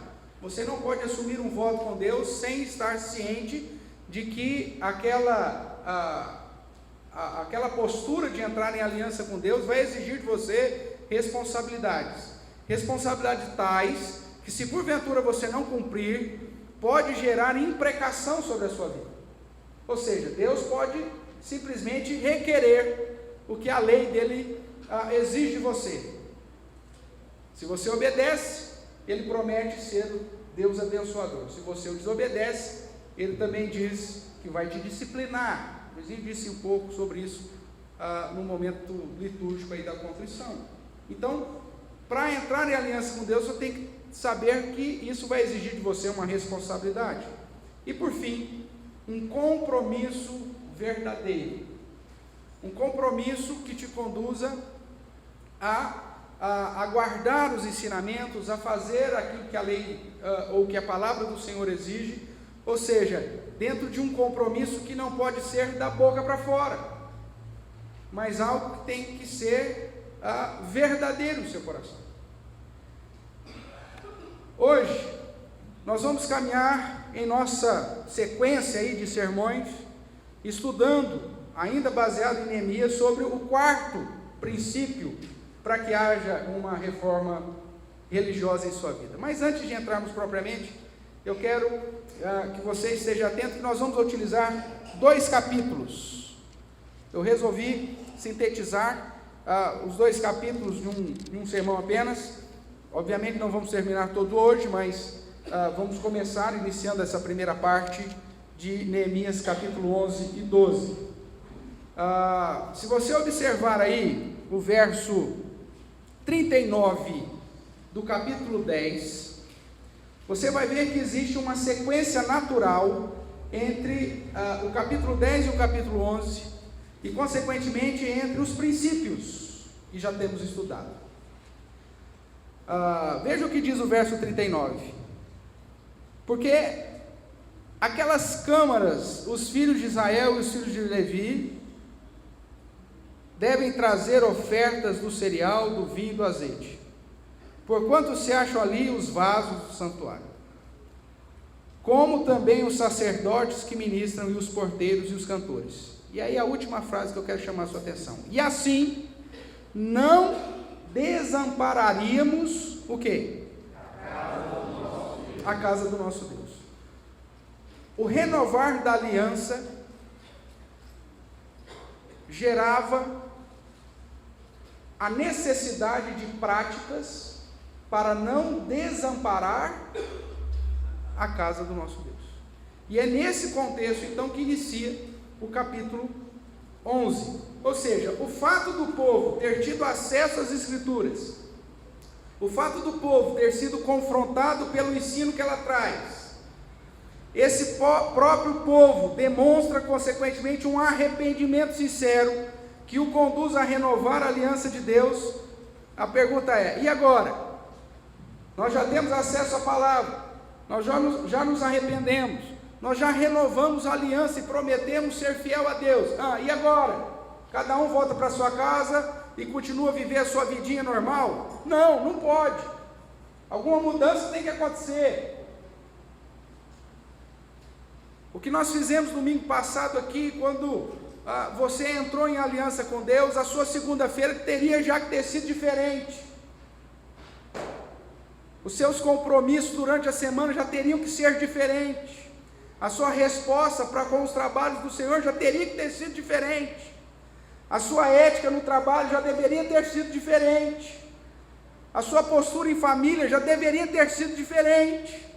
S1: Você não pode assumir um voto com Deus sem estar ciente de que aquela postura de entrar em aliança com Deus vai exigir de você responsabilidades. Responsabilidades tais que, se porventura você não cumprir, pode gerar imprecação sobre a sua vida. Ou seja, Deus pode simplesmente requerer o que a lei dele exige de você. Se você obedece, Ele promete ser Deus abençoador. Se você o desobedece, Ele também diz que vai te disciplinar. Inclusive disse um pouco sobre isso no momento litúrgico aí da contrição. Então, para entrar em aliança com Deus, você tem que saber que isso vai exigir de você uma responsabilidade. E por fim, um compromisso verdadeiro. Um compromisso que te conduza a guardar os ensinamentos, a fazer aquilo que a lei ou que a palavra do Senhor exige, ou seja, dentro de um compromisso que não pode ser da boca para fora, mas algo que tem que ser verdadeiro no seu coração. Hoje, nós vamos caminhar em nossa sequência aí de sermões, estudando, ainda baseado em Neemias, sobre o quarto princípio para que haja uma reforma religiosa em sua vida. Mas antes de entrarmos propriamente, eu quero que você esteja atento, que nós vamos utilizar 2 capítulos. Eu resolvi sintetizar os 2 capítulos de um sermão apenas. Obviamente não vamos terminar todo hoje, mas vamos começar iniciando essa primeira parte de Neemias capítulo 11 e 12. Se você observar aí o verso 39 do capítulo 10, você vai ver que existe uma sequência natural entre o capítulo 10 e o capítulo 11, e consequentemente entre os princípios que já temos estudado. Veja o que diz o verso 39. Porque aquelas câmaras, os filhos de Israel e os filhos de Levi devem trazer ofertas do cereal, do vinho e do azeite, porquanto se acham ali os vasos do santuário, como também os sacerdotes que ministram, e os porteiros e os cantores. E aí a última frase que eu quero chamar a sua atenção: e assim não desampararíamos o quê? A casa do nosso Deus. O renovar da aliança gerava a necessidade de práticas para não desamparar a casa do nosso Deus. E é nesse contexto então que inicia o capítulo 11. Ou seja, o fato do povo ter tido acesso às Escrituras, o fato do povo ter sido confrontado pelo ensino que ela traz, esse próprio povo demonstra consequentemente um arrependimento sincero que o conduz a renovar a aliança de Deus. A pergunta é: e agora? Nós já temos acesso à palavra, nós já nos arrependemos, nós já renovamos a aliança e prometemos ser fiel a Deus. E agora? Cada um volta para sua casa e continua a viver a sua vidinha normal? Não, não pode. Alguma mudança tem que acontecer. O que nós fizemos domingo passado aqui, quando você entrou em aliança com Deus, a sua segunda-feira teria já que ter sido diferente. Os seus compromissos durante a semana já teriam que ser diferentes. A sua resposta para com os trabalhos do Senhor já teria que ter sido diferente. A sua ética no trabalho já deveria ter sido diferente. A sua postura em família já deveria ter sido diferente.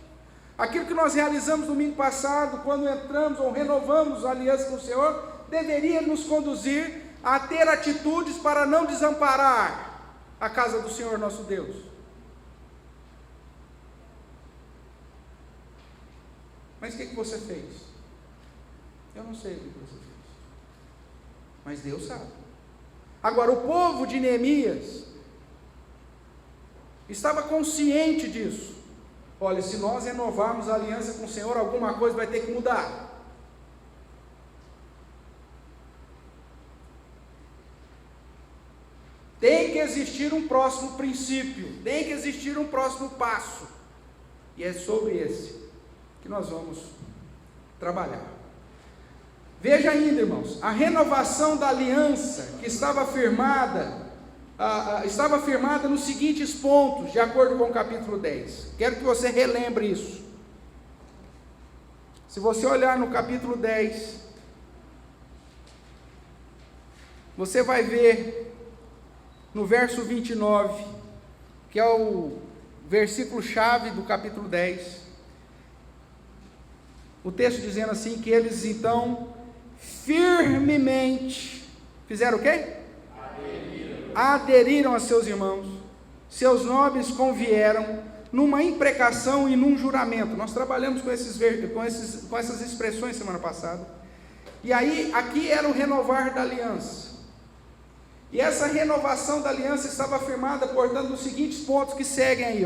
S1: Aquilo que nós realizamos domingo passado, quando entramos ou renovamos a aliança com o Senhor, deveria nos conduzir a ter atitudes para não desamparar a casa do Senhor nosso Deus. Mas o que você fez? Eu não sei o que você fez, mas Deus sabe. Agora, o povo de Neemias estava consciente disso. Olha, se nós renovarmos a aliança com o Senhor, alguma coisa vai ter que mudar. Tem que existir um próximo princípio, tem que existir um próximo passo, e é sobre esse que nós vamos trabalhar. Veja ainda, irmãos, a renovação da aliança que estava firmada nos seguintes pontos, de acordo com o capítulo 10. Quero que você relembre isso. Se você olhar no capítulo 10, você vai ver no verso 29, que é o versículo chave do capítulo 10, o texto dizendo assim, que eles então firmemente fizeram o quê? Aderiram a seus irmãos, seus nobres convieram numa imprecação e num juramento. Nós trabalhamos com essas expressões semana passada, e aí aqui era o renovar da aliança, e essa renovação da aliança estava firmada, portanto, nos seguintes pontos que seguem aí,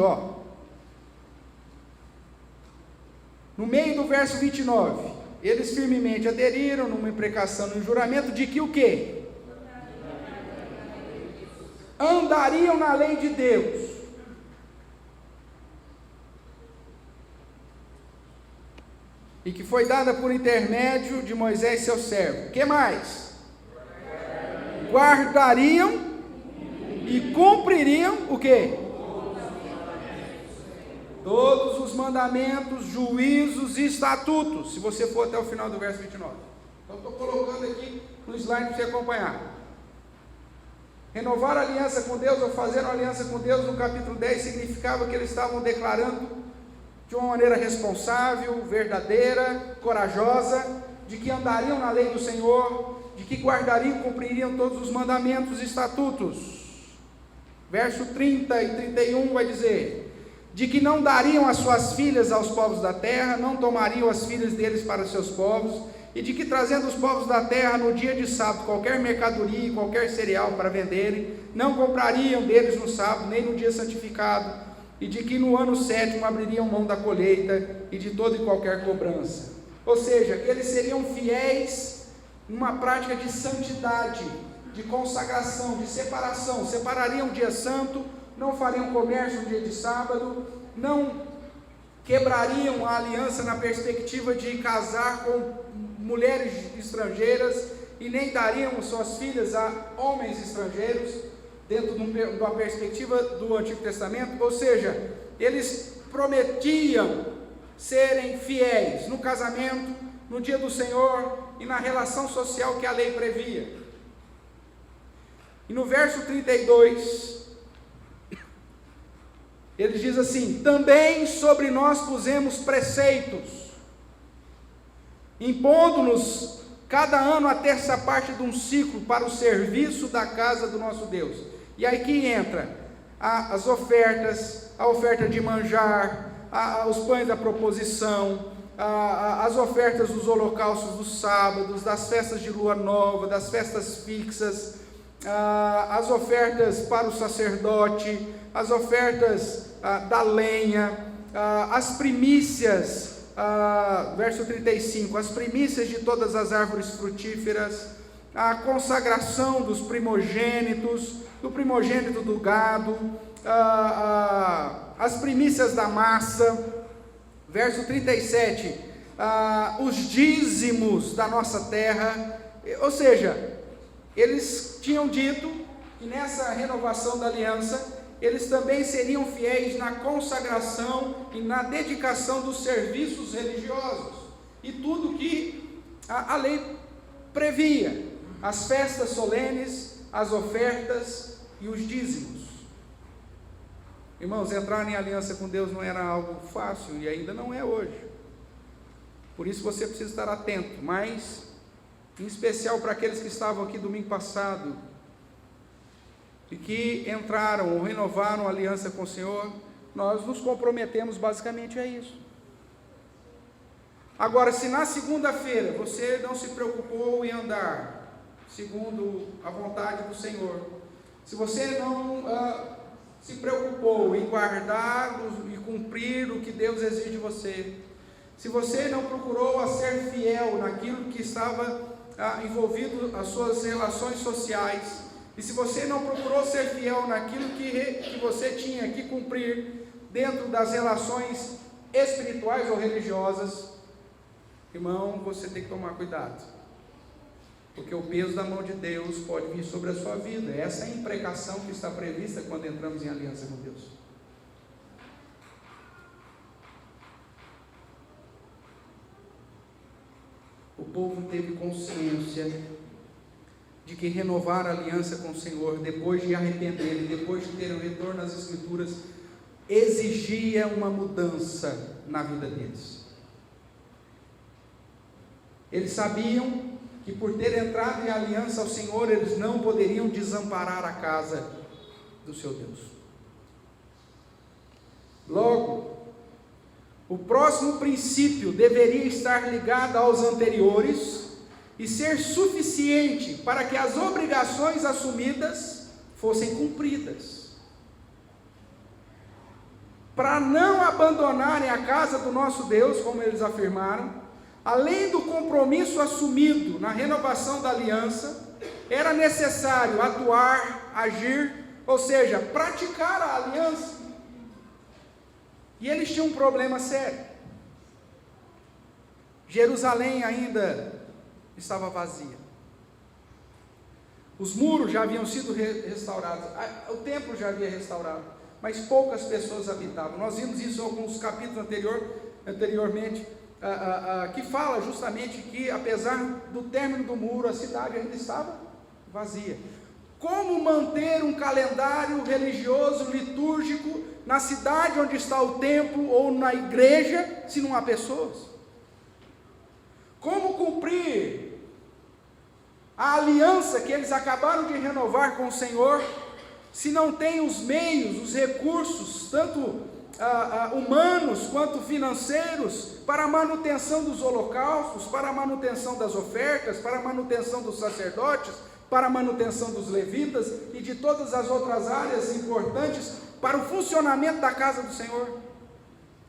S1: no meio do verso 29, eles firmemente aderiram numa imprecação e um juramento de que o quê? Andariam na lei de Deus. E que foi dada por intermédio de Moisés, seu servo. O que mais? Guardariam e cumpririam o quê? Todos os mandamentos, juízos e estatutos, se você for até o final do verso 29. Então estou colocando aqui no slide para você acompanhar. Renovar a aliança com Deus, ou fazer uma aliança com Deus, no capítulo 10, significava que eles estavam declarando de uma maneira responsável, verdadeira, corajosa, de que andariam na lei do Senhor, de que guardariam e cumpririam todos os mandamentos e estatutos. Verso 30 e 31 vai dizer: de que não dariam as suas filhas aos povos da terra, não tomariam as filhas deles para seus povos, e de que, trazendo os povos da terra no dia de sábado qualquer mercadoria e qualquer cereal para venderem, não comprariam deles no sábado, nem no dia santificado, e de que no ano 7º abririam mão da colheita e de toda e qualquer cobrança. Ou seja, que eles seriam fiéis numa prática de santidade, de consagração, de separação. Separariam o dia santo, não fariam comércio no dia de sábado, não quebrariam a aliança na perspectiva de casar com mulheres estrangeiras, e nem dariam suas filhas a homens estrangeiros, dentro de uma perspectiva do Antigo Testamento. Ou seja, eles prometiam serem fiéis no casamento, no dia do Senhor e na relação social que a lei previa. E no verso 32, ele diz assim: também sobre nós pusemos preceitos, impondo-nos cada ano a terça parte de um ciclo para o serviço da casa do nosso Deus. E aí que entra as ofertas, a oferta de manjar, os pães da proposição, as ofertas dos holocaustos dos sábados, das festas de lua nova, das festas fixas, as ofertas para o sacerdote, as ofertas da lenha, as primícias verso 35, as primícias de todas as árvores frutíferas, a consagração dos primogênitos, do primogênito do gado, as primícias da massa. Verso 37, os dízimos da nossa terra. Ou seja, eles tinham dito que nessa renovação da aliança, eles também seriam fiéis na consagração e na dedicação dos serviços religiosos, e tudo que a lei previa, as festas solenes, as ofertas e os dízimos. Irmãos, entrar em aliança com Deus não era algo fácil, e ainda não é hoje. Por isso você precisa estar atento, mas em especial para aqueles que estavam aqui domingo passado e que entraram ou renovaram a aliança com o Senhor, nós nos comprometemos basicamente a isso. Agora, se na segunda-feira você não se preocupou em andar segundo a vontade do Senhor, se você não se preocupou em guardar e cumprir o que Deus exige de você, se você não procurou a ser fiel naquilo que estava envolvido as suas relações sociais, e se você não procurou ser fiel naquilo que você tinha que cumprir dentro das relações espirituais ou religiosas, irmão, você tem que tomar cuidado, porque o peso da mão de Deus pode vir sobre a sua vida. Essa é a imprecação que está prevista quando entramos em aliança com Deus. O povo teve consciência de que renovar a aliança com o Senhor, depois de arrepender e depois de ter o retorno às Escrituras, exigia uma mudança na vida deles. Eles sabiam que por ter entrado em aliança ao Senhor, eles não poderiam desamparar a casa do seu Deus. Logo, o próximo princípio deveria estar ligado aos anteriores e ser suficiente para que as obrigações assumidas fossem cumpridas. Para não abandonarem a casa do nosso Deus, como eles afirmaram, além do compromisso assumido na renovação da aliança, era necessário atuar, agir, ou seja, praticar a aliança. E eles tinham um problema sério. Jerusalém ainda estava vazia. Os muros já haviam sido restaurados, o templo já havia restaurado, mas poucas pessoas habitavam. Nós vimos isso em alguns capítulos anteriormente, que fala justamente que, apesar do término do muro, a cidade ainda estava vazia. Como manter um calendário religioso, litúrgico, na cidade onde está o templo ou na igreja, se não há pessoas? Como cumprir a aliança que eles acabaram de renovar com o Senhor, se não tem os meios, os recursos, tanto humanos quanto financeiros, para a manutenção dos holocaustos, para a manutenção das ofertas, para a manutenção dos sacerdotes, para a manutenção dos levitas e de todas as outras áreas importantes para o funcionamento da casa do Senhor?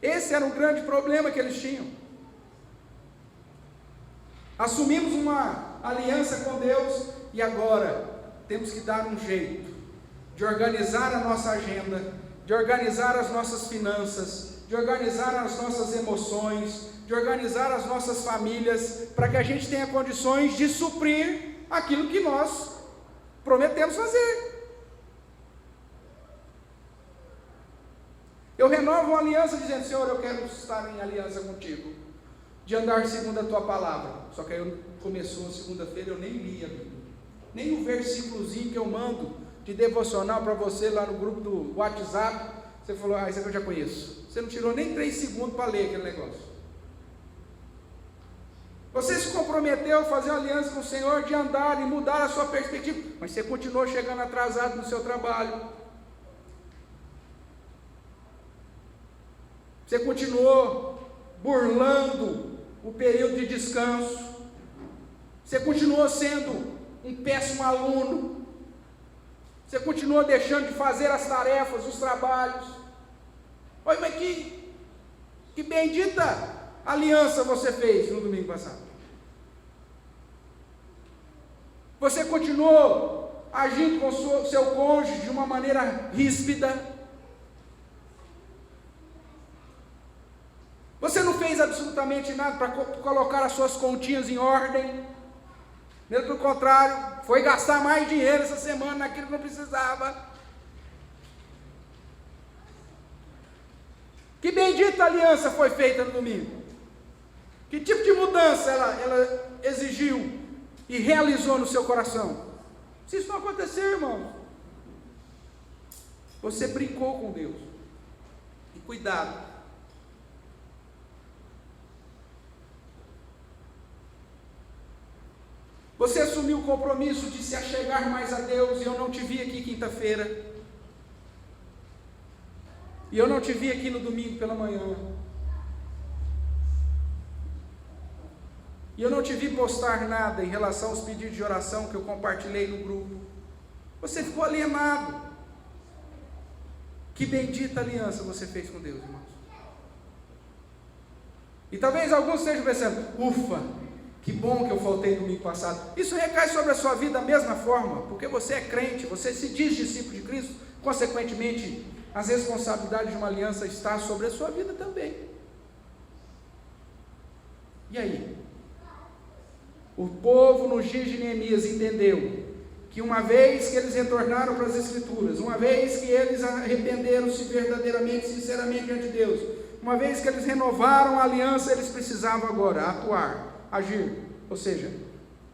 S1: Esse era o grande problema que eles tinham. Assumimos uma aliança com Deus e agora temos que dar um jeito de organizar a nossa agenda, de organizar as nossas finanças, de organizar as nossas emoções, de organizar as nossas famílias, para que a gente tenha condições de suprir aquilo que nós prometemos fazer. Eu renovo uma aliança dizendo: Senhor, eu quero estar em aliança contigo, de andar segundo a tua palavra. Só que aí começou a segunda-feira, eu nem li a Bíblia, nem o versículozinho que eu mando de devocional para você lá no grupo do WhatsApp, você falou: isso aqui eu já conheço. Você não tirou nem 3 segundos para ler aquele negócio. Você se comprometeu a fazer uma aliança com o Senhor, de andar e mudar a sua perspectiva, mas você continuou chegando atrasado no seu trabalho, você continuou burlando o período de descanso, você continuou sendo um péssimo aluno, você continuou deixando de fazer as tarefas, os trabalhos. Olha, mas que bendita aliança você fez no domingo passado? Você continuou agindo com seu cônjuge de uma maneira ríspida? Você não fez absolutamente nada para colocar as suas continhas em ordem? Pelo contrário, foi gastar mais dinheiro essa semana naquilo que não precisava. Que bendita aliança foi feita no domingo? Que tipo de mudança ela exigiu e realizou no seu coração? Se isso não acontecer, irmão, você brincou com Deus. E cuidado. Você assumiu o compromisso de se achegar mais a Deus, e eu não te vi aqui quinta-feira. E eu não te vi aqui no domingo pela manhã. E eu não te vi postar nada em relação aos pedidos de oração que eu compartilhei no grupo. Você ficou alienado. Que bendita aliança você fez com Deus, irmãos. E talvez alguns estejam pensando, ufa, que bom que eu faltei domingo passado. Isso recai sobre a sua vida da mesma forma, porque você é crente, você se diz discípulo de Cristo, consequentemente, as responsabilidades de uma aliança está sobre a sua vida também. E aí? O povo nos dias de Neemias entendeu que uma vez que eles retornaram para as Escrituras, uma vez que eles arrependeram-se verdadeiramente, sinceramente diante de Deus, uma vez que eles renovaram a aliança, eles precisavam agora atuar, agir, ou seja,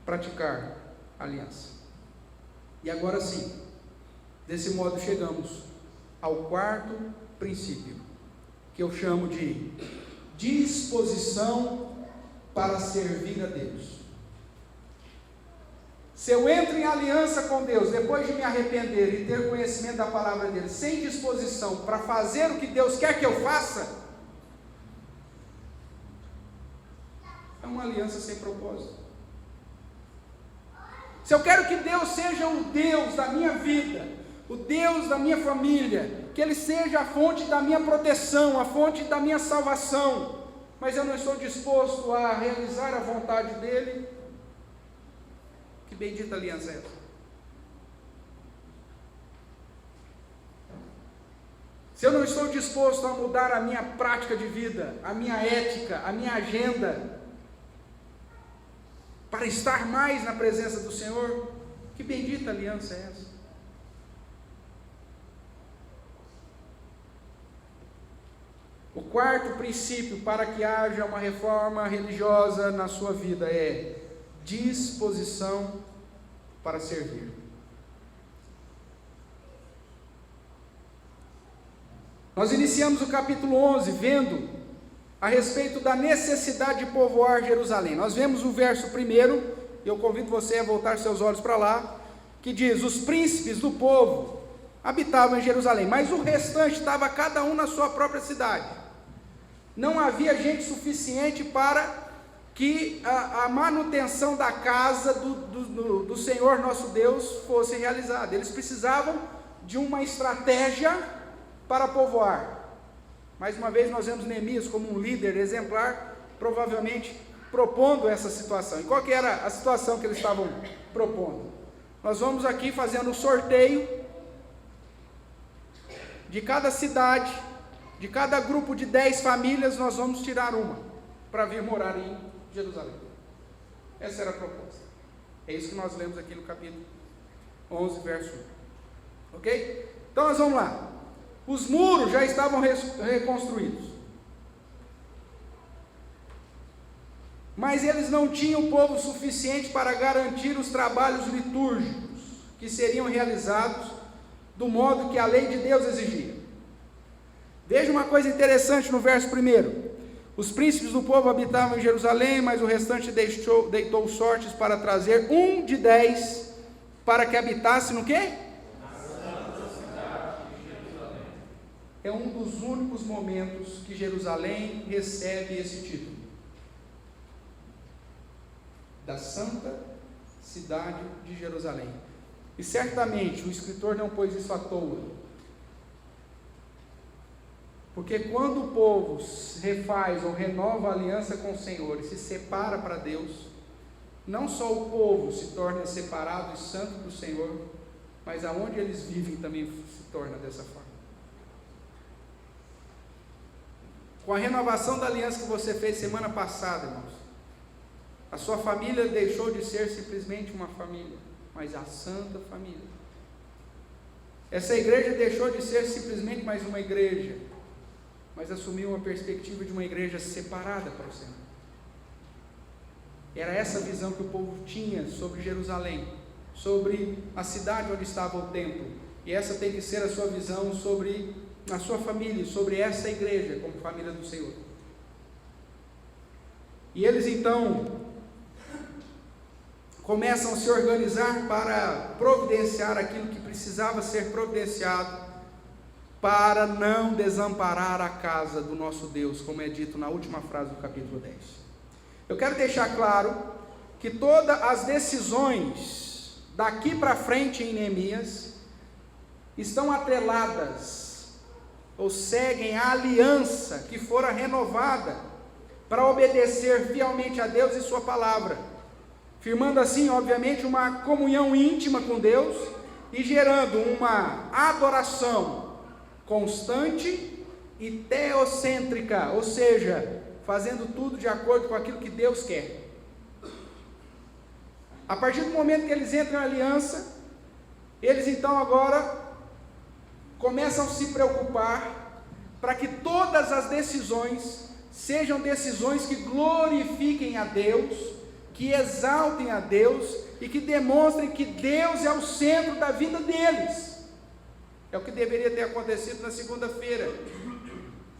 S1: praticar a aliança. E agora sim, desse modo chegamos ao quarto princípio, que eu chamo de disposição para servir a Deus. Se eu entro em aliança com Deus, depois de me arrepender e ter conhecimento da palavra dele, sem disposição para fazer o que Deus quer que eu faça, é uma aliança sem propósito. Se eu quero que Deus seja o Deus da minha vida, o Deus da minha família, que Ele seja a fonte da minha proteção, a fonte da minha salvação, mas eu não estou disposto a realizar a vontade dEle, que bendita aliança é essa? Se eu não estou disposto a mudar a minha prática de vida, a minha ética, a minha agenda, para estar mais na presença do Senhor, que bendita aliança é essa? O quarto princípio para que haja uma reforma religiosa na sua vida é disposição para servir. Nós iniciamos o capítulo 11 vendo a respeito da necessidade de povoar Jerusalém. Nós vemos o verso 1, e eu convido você a voltar seus olhos para lá, que diz: os príncipes do povo habitavam em Jerusalém, mas o restante estava cada um na sua própria cidade. Não havia gente suficiente para que a manutenção da casa do Senhor nosso Deus fosse realizada. Eles precisavam de uma estratégia para povoar. Mais uma vez nós vemos Neemias como um líder exemplar, provavelmente propondo essa situação. E qual que era a situação que eles estavam propondo? Nós vamos aqui fazendo um sorteio de cada cidade, de cada grupo de 10 famílias, nós vamos tirar uma para vir morar em Jerusalém. Essa era a proposta. É isso que nós lemos aqui no capítulo 11, verso 1. Ok? Então nós vamos lá. Os muros já estavam reconstruídos, mas eles não tinham povo suficiente para garantir os trabalhos litúrgicos que seriam realizados do modo que a lei de Deus exigia. Veja uma coisa interessante no verso 1. Os príncipes do povo habitavam em Jerusalém, mas o restante deitou sortes para trazer um de 10 para que habitasse no quê? É um dos únicos momentos que Jerusalém recebe esse título, da Santa Cidade de Jerusalém. E certamente o escritor não pôs isso à toa. Porque quando o povo refaz ou renova a aliança com o Senhor e se separa para Deus, não só o povo se torna separado e santo do Senhor, mas aonde eles vivem também se torna dessa forma. Com a renovação da aliança que você fez semana passada, irmãos, a sua família deixou de ser simplesmente uma família, mas a santa família. Essa igreja deixou de ser simplesmente mais uma igreja, mas assumiu uma perspectiva de uma igreja separada para o Senhor. Era essa visão que o povo tinha sobre Jerusalém, sobre a cidade onde estava o templo, e essa tem que ser a sua visão sobre a sua família, sobre essa igreja como família do Senhor. E eles então começam a se organizar para providenciar aquilo que precisava ser providenciado, para não desamparar a casa do nosso Deus, como é dito na última frase do capítulo 10. Eu quero deixar claro que todas as decisões daqui para frente em Neemias estão atreladas ou seguem a aliança que fora renovada para obedecer fielmente a Deus e sua palavra, firmando assim, obviamente, uma comunhão íntima com Deus e gerando uma adoração constante e teocêntrica, ou seja, fazendo tudo de acordo com aquilo que Deus quer. A partir do momento que eles entram em aliança, eles então agora começam a se preocupar para que todas as decisões sejam decisões que glorifiquem a Deus, que exaltem a Deus e que demonstrem que Deus é o centro da vida deles. É o que deveria ter acontecido na segunda-feira,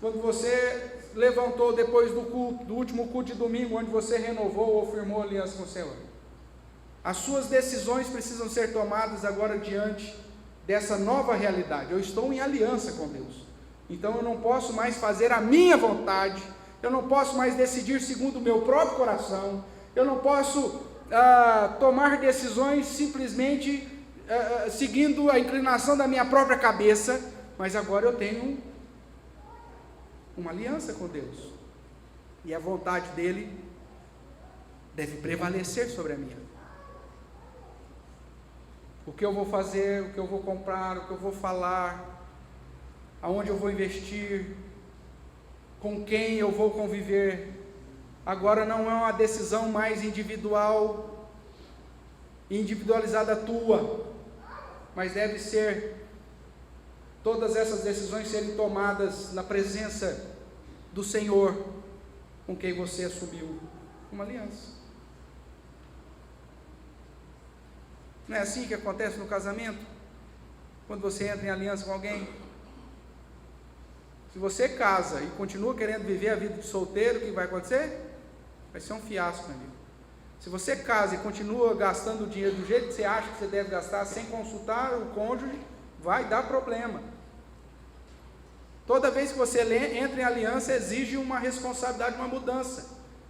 S1: quando você levantou depois do culto, do último culto de domingo, onde você renovou ou firmou a aliança com o Senhor. As suas decisões precisam ser tomadas agora diante dessa nova realidade. Eu estou em aliança com Deus, então eu não posso mais fazer a minha vontade, eu não posso mais decidir segundo o meu próprio coração, eu não posso tomar decisões simplesmente seguindo a inclinação da minha própria cabeça, mas agora eu tenho uma aliança com Deus, e a vontade dele deve prevalecer sobre a minha. O que eu vou fazer, o que eu vou comprar, o que eu vou falar, aonde eu vou investir, com quem eu vou conviver, agora não é uma decisão mais individualizada tua, mas deve ser, todas essas decisões serem tomadas na presença do Senhor, com quem você assumiu uma aliança. Não é assim que acontece no casamento? Quando você entra em aliança com alguém? Se você casa e continua querendo viver a vida de solteiro, o que vai acontecer? Vai ser um fiasco, meu amigo. Se você casa e continua gastando o dinheiro do jeito que você acha que você deve gastar, sem consultar o cônjuge, vai dar problema. Toda vez que você entra em aliança, exige uma responsabilidade, uma mudança.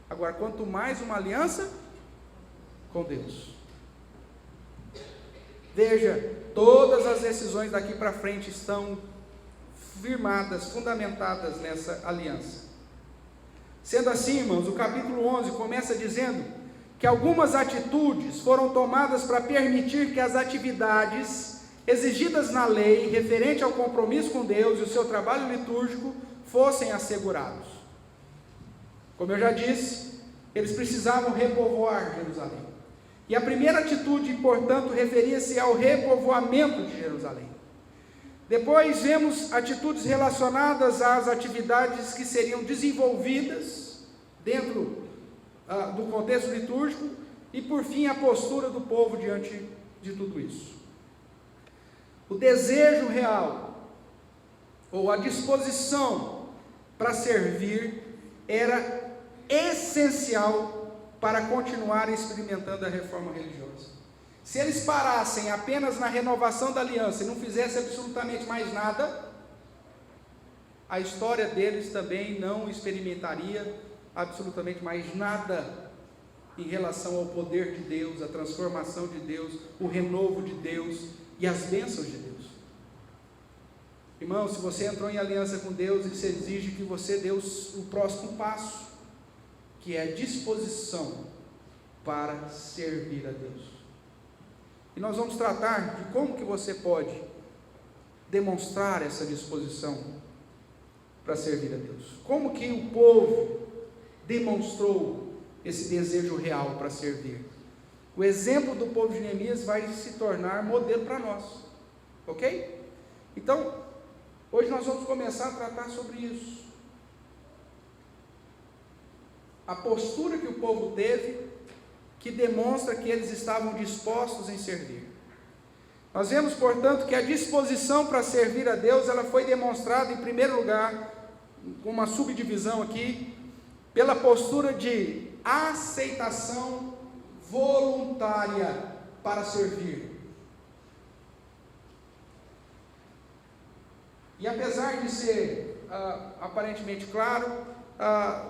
S1: Agora, quanto mais uma aliança com Deus. Veja, todas as decisões daqui para frente estão firmadas, fundamentadas nessa aliança. Sendo assim, irmãos, o capítulo 11 começa dizendo que algumas atitudes foram tomadas para permitir que as atividades exigidas na lei, referente ao compromisso com Deus e o seu trabalho litúrgico, fossem assegurados. Como eu já disse, eles precisavam repovoar Jerusalém. E a primeira atitude, portanto, referia-se ao repovoamento de Jerusalém. Depois vemos atitudes relacionadas às atividades que seriam desenvolvidas dentro do contexto litúrgico, e por fim a postura do povo diante de tudo isso. O desejo real, ou a disposição para servir, era essencial para continuar experimentando a reforma religiosa. Se eles parassem apenas na renovação da aliança e não fizessem absolutamente mais nada, a história deles também não experimentaria absolutamente mais nada em relação ao poder de Deus, a transformação de Deus, o renovo de Deus e as bênçãos de Deus. Irmão, se você entrou em aliança com Deus, isso exige que você dê o próximo passo, que é a disposição para servir a Deus. E nós vamos tratar de como que você pode demonstrar essa disposição para servir a Deus. Como que o povo demonstrou esse desejo real para servir. O exemplo do povo de Neemias vai se tornar modelo para nós, ok? Então, hoje nós vamos começar a tratar sobre isso. A postura que o povo teve, que demonstra que eles estavam dispostos em servir. Nós vemos, portanto, que a disposição para servir a Deus, ela foi demonstrada em primeiro lugar, com uma subdivisão aqui, pela postura de aceitação voluntária para servir. E apesar de ser aparentemente claro,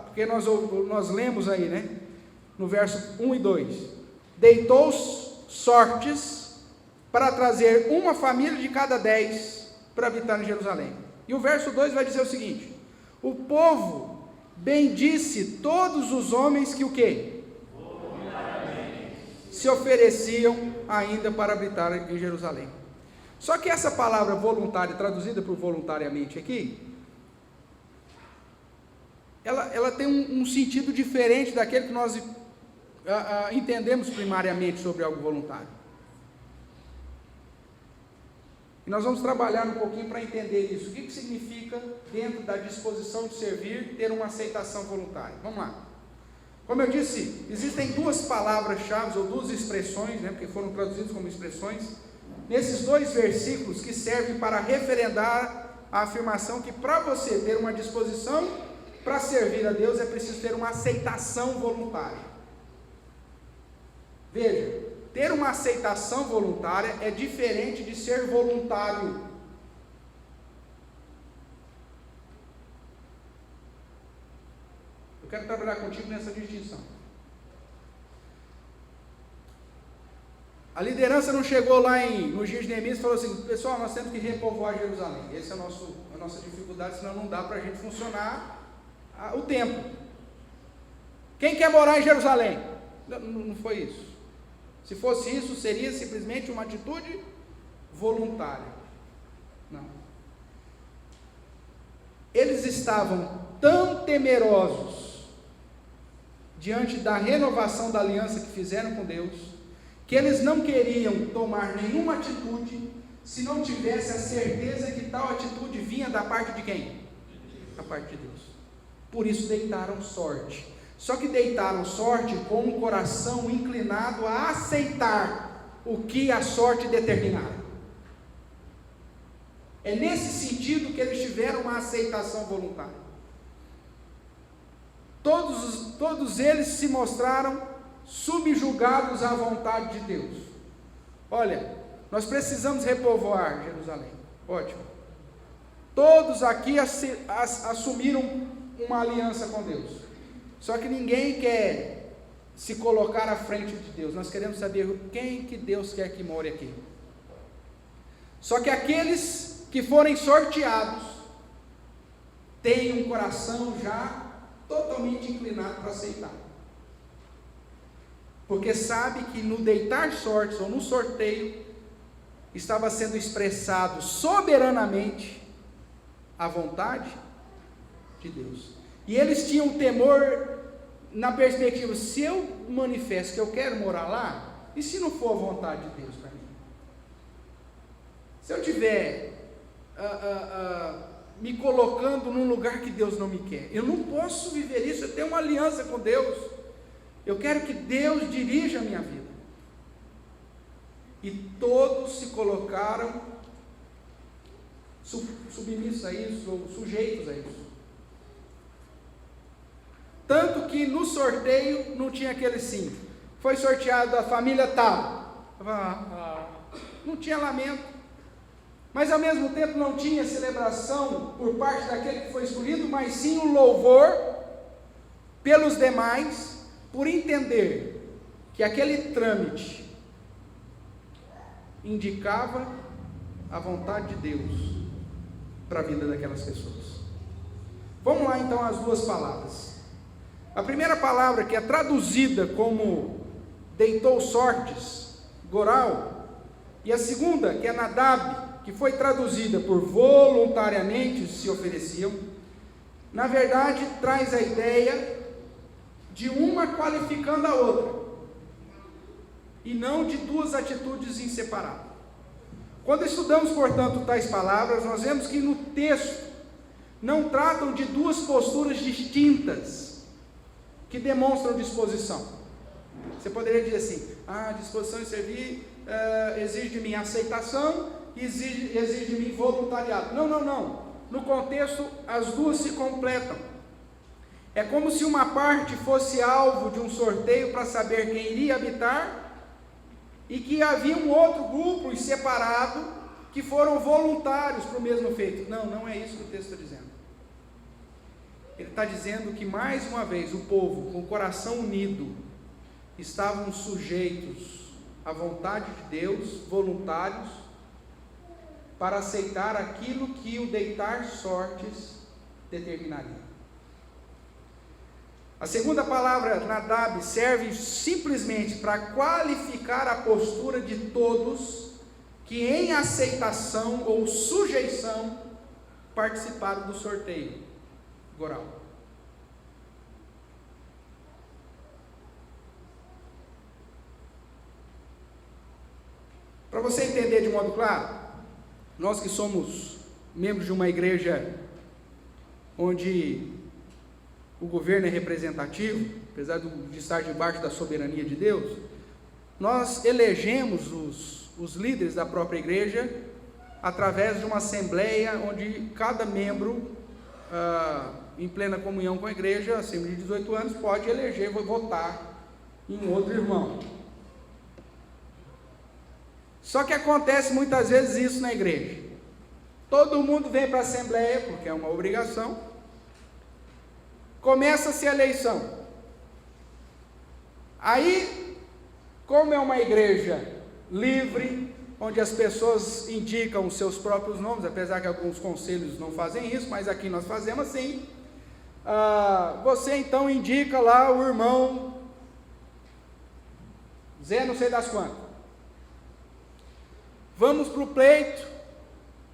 S1: porque nós lemos aí, né, no verso 1 e 2, deitou sortes para trazer uma família de cada 10 para habitar em Jerusalém. E o verso 2 vai dizer o seguinte: o povo bendisse todos os homens que o quê? Se ofereciam ainda para habitar em Jerusalém. Só que essa palavra voluntária, traduzida por voluntariamente aqui, ela tem um sentido diferente daquele que nós entendemos primariamente sobre algo voluntário. E nós vamos trabalhar um pouquinho para entender isso. O que significa, dentro da disposição de servir, ter uma aceitação voluntária? Vamos lá. Como eu disse, existem duas palavras-chave, ou duas expressões, né, porque foram traduzidas como expressões, nesses dois versículos, que servem para referendar a afirmação que para você ter uma disposição para servir a Deus, é preciso ter uma aceitação voluntária. Veja, ter uma aceitação voluntária é diferente de ser voluntário. Eu quero trabalhar contigo nessa distinção. A liderança não chegou lá nos dias de Neemias e falou assim: pessoal, nós temos que repovoar Jerusalém. Essa é a nossa dificuldade, senão não dá para a gente funcionar o templo. Quem quer morar em Jerusalém? Não foi isso. Se fosse isso, seria simplesmente uma atitude voluntária. Não. Eles estavam tão temerosos diante da renovação da aliança que fizeram com Deus, que eles não queriam tomar nenhuma atitude se não tivesse a certeza que tal atitude vinha da parte de quem? Da parte de Deus. Por isso deitaram sorte. Só que deitaram sorte com um coração inclinado a aceitar o que a sorte determinara. É nesse sentido que eles tiveram uma aceitação voluntária. Todos eles se mostraram subjugados à vontade de Deus. Olha, nós precisamos repovoar Jerusalém. Ótimo. Todos aqui assumiram uma aliança com Deus. Só que ninguém quer se colocar à frente de Deus. Nós queremos saber quem que Deus quer que more aqui. Só que aqueles que forem sorteados têm um coração já totalmente inclinado para aceitar. Porque sabe que no deitar sortes ou no sorteio estava sendo expressado soberanamente a vontade de Deus. E eles tinham temor na perspectiva: se eu manifesto que eu quero morar lá, e se não for a vontade de Deus para mim? Se eu estiver me colocando num lugar que Deus não me quer, eu não posso viver isso. Eu tenho uma aliança com Deus. Eu quero que Deus dirija a minha vida. E todos se colocaram submissos a isso, ou sujeitos a isso. Tanto que no sorteio não tinha aquele sim. Foi sorteado a família tal. Não tinha lamento. Mas ao mesmo tempo não tinha celebração por parte daquele que foi escolhido, mas sim um louvor pelos demais, por entender que aquele trâmite indicava a vontade de Deus. para a vida daquelas pessoas. Vamos lá então às duas palavras. A primeira palavra, que é traduzida como deitou sortes, Goral, e a segunda, que é Nadab, que foi traduzida por voluntariamente se ofereciam, na verdade traz a ideia de uma qualificando a outra, e não de duas atitudes em separado. Quando estudamos, portanto, tais palavras, nós vemos que no texto não tratam de duas posturas distintas que demonstram disposição. Você poderia dizer assim: a disposição em servir exige de mim aceitação, exige de mim voluntariado. Não. No contexto, as duas se completam. É como se uma parte fosse alvo de um sorteio para saber quem iria habitar, e que havia um outro grupo em separado que foram voluntários para o mesmo feito. Não é isso que o texto está dizendo. Ele está dizendo que, mais uma vez, o povo, com o coração unido, estavam sujeitos à vontade de Deus, voluntários, para aceitar aquilo que o deitar sortes determinaria. A segunda palavra, Nadab, serve simplesmente para qualificar a postura de todos que, em aceitação ou sujeição, participaram do sorteio, Goral. Para você entender de modo claro, nós que somos membros de uma igreja onde o governo é representativo, apesar de estar debaixo da soberania de Deus, nós elegemos os líderes da própria igreja através de uma assembleia onde cada membro, em plena comunhão com a igreja, acima de 18 anos, pode eleger, votar em outro irmão. Só que acontece muitas vezes isso na igreja. Todo mundo vem para a assembleia, porque é uma obrigação. Começa-se a eleição. Aí, como é uma igreja livre, onde as pessoas indicam os seus próprios nomes, apesar que alguns conselhos não fazem isso, mas aqui nós fazemos assim. Você então indica lá o irmão Zé não sei das quantas. Vamos para o pleito,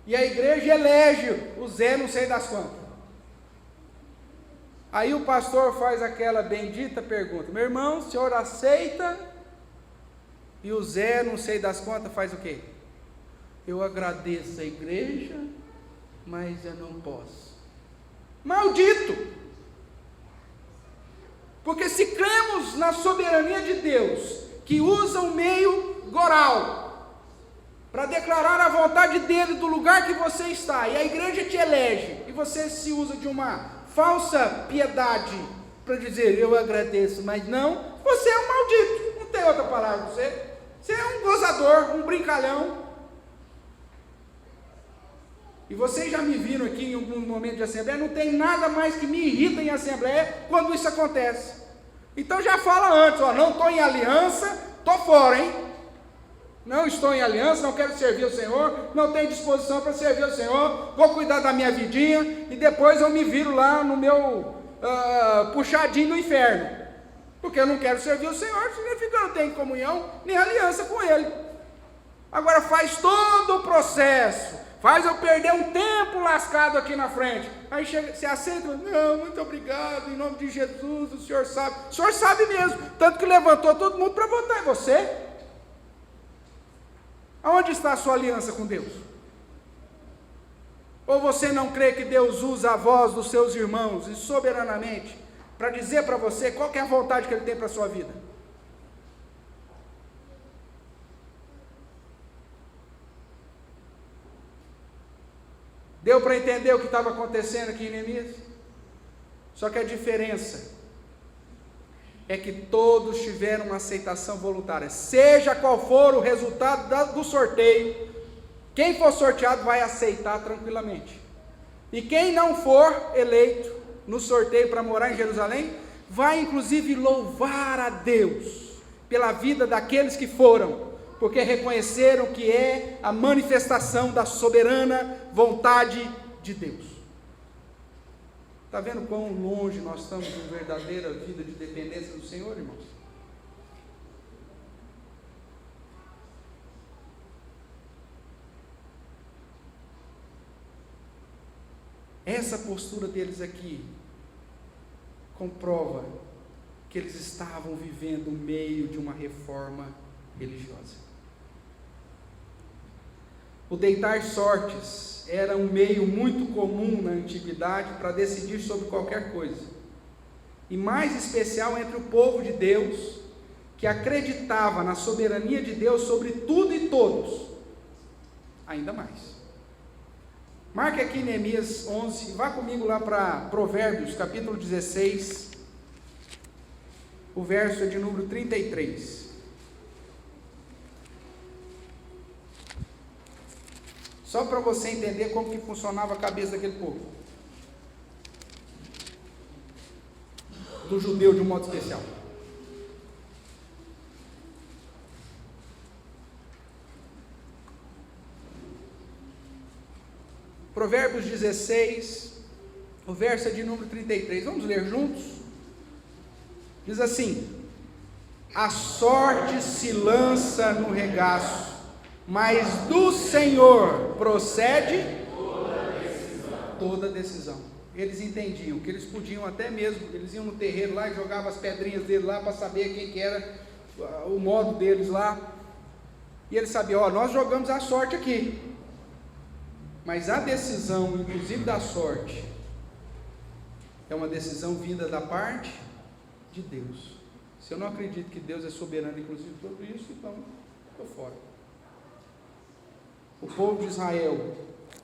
S1: e a igreja elege o Zé não sei das quantas. Aí o pastor faz aquela bendita pergunta: meu irmão, o senhor aceita? E o Zé não sei das quantas faz o quê? Eu agradeço a igreja, mas eu não posso. Maldito! Porque se cremos na soberania de Deus, que usa o meio Goral para declarar a vontade dele do lugar que você está, e a igreja te elege, e você se usa de uma falsa piedade para dizer eu agradeço, mas não, você é um maldito, não tem outra palavra. Você é um gozador, um brincalhão. E vocês já me viram aqui em algum momento de assembleia, não tem nada mais que me irrita em assembleia quando isso acontece. Então já fala antes: não estou em aliança, estou fora, hein? Não estou em aliança, não quero servir o Senhor, não tenho disposição para servir o Senhor, vou cuidar da minha vidinha, e depois eu me viro lá no meu puxadinho no inferno, porque eu não quero servir o Senhor, significa que eu não tenho comunhão, nem aliança com Ele. Agora faz todo o processo, faz eu perder um tempo lascado aqui na frente, aí chega, você aceita? Não, muito obrigado, em nome de Jesus, o senhor sabe mesmo, tanto que levantou todo mundo para votar em você. Aonde está a sua aliança com Deus? Ou você não crê que Deus usa a voz dos seus irmãos e soberanamente para dizer para você qual que é a vontade que Ele tem para a sua vida? Deu para entender o que estava acontecendo aqui em Neemias? Só que a diferença é que todos tiveram uma aceitação voluntária, seja qual for o resultado do sorteio, quem for sorteado vai aceitar tranquilamente, e quem não for eleito no sorteio para morar em Jerusalém, vai inclusive louvar a Deus pela vida daqueles que foram, porque reconheceram que é a manifestação da soberana vontade de Deus. Está vendo quão longe nós estamos de uma verdadeira vida de dependência do Senhor, irmãos? Essa postura deles aqui comprova que eles estavam vivendo o meio de uma reforma religiosa. O deitar sortes era um meio muito comum na antiguidade para decidir sobre qualquer coisa, e mais especial entre o povo de Deus, que acreditava na soberania de Deus sobre tudo e todos, ainda mais. Marque aqui Neemias 11, vá comigo lá para Provérbios, capítulo 16, o verso é de número 33. Só para você entender como que funcionava a cabeça daquele povo, do judeu de um modo especial. Provérbios 16, o verso é de número 33, vamos ler juntos? Diz assim: a sorte se lança no regaço, mas do Senhor procede toda decisão. Eles entendiam que eles podiam até mesmo, eles iam no terreiro lá e jogavam as pedrinhas dele lá para saber quem que era o modo deles lá, e eles sabiam, nós jogamos a sorte aqui, mas a decisão, inclusive da sorte, é uma decisão vinda da parte de Deus. Se eu não acredito que Deus é soberano, inclusive tudo isso, então estou fora. O povo de Israel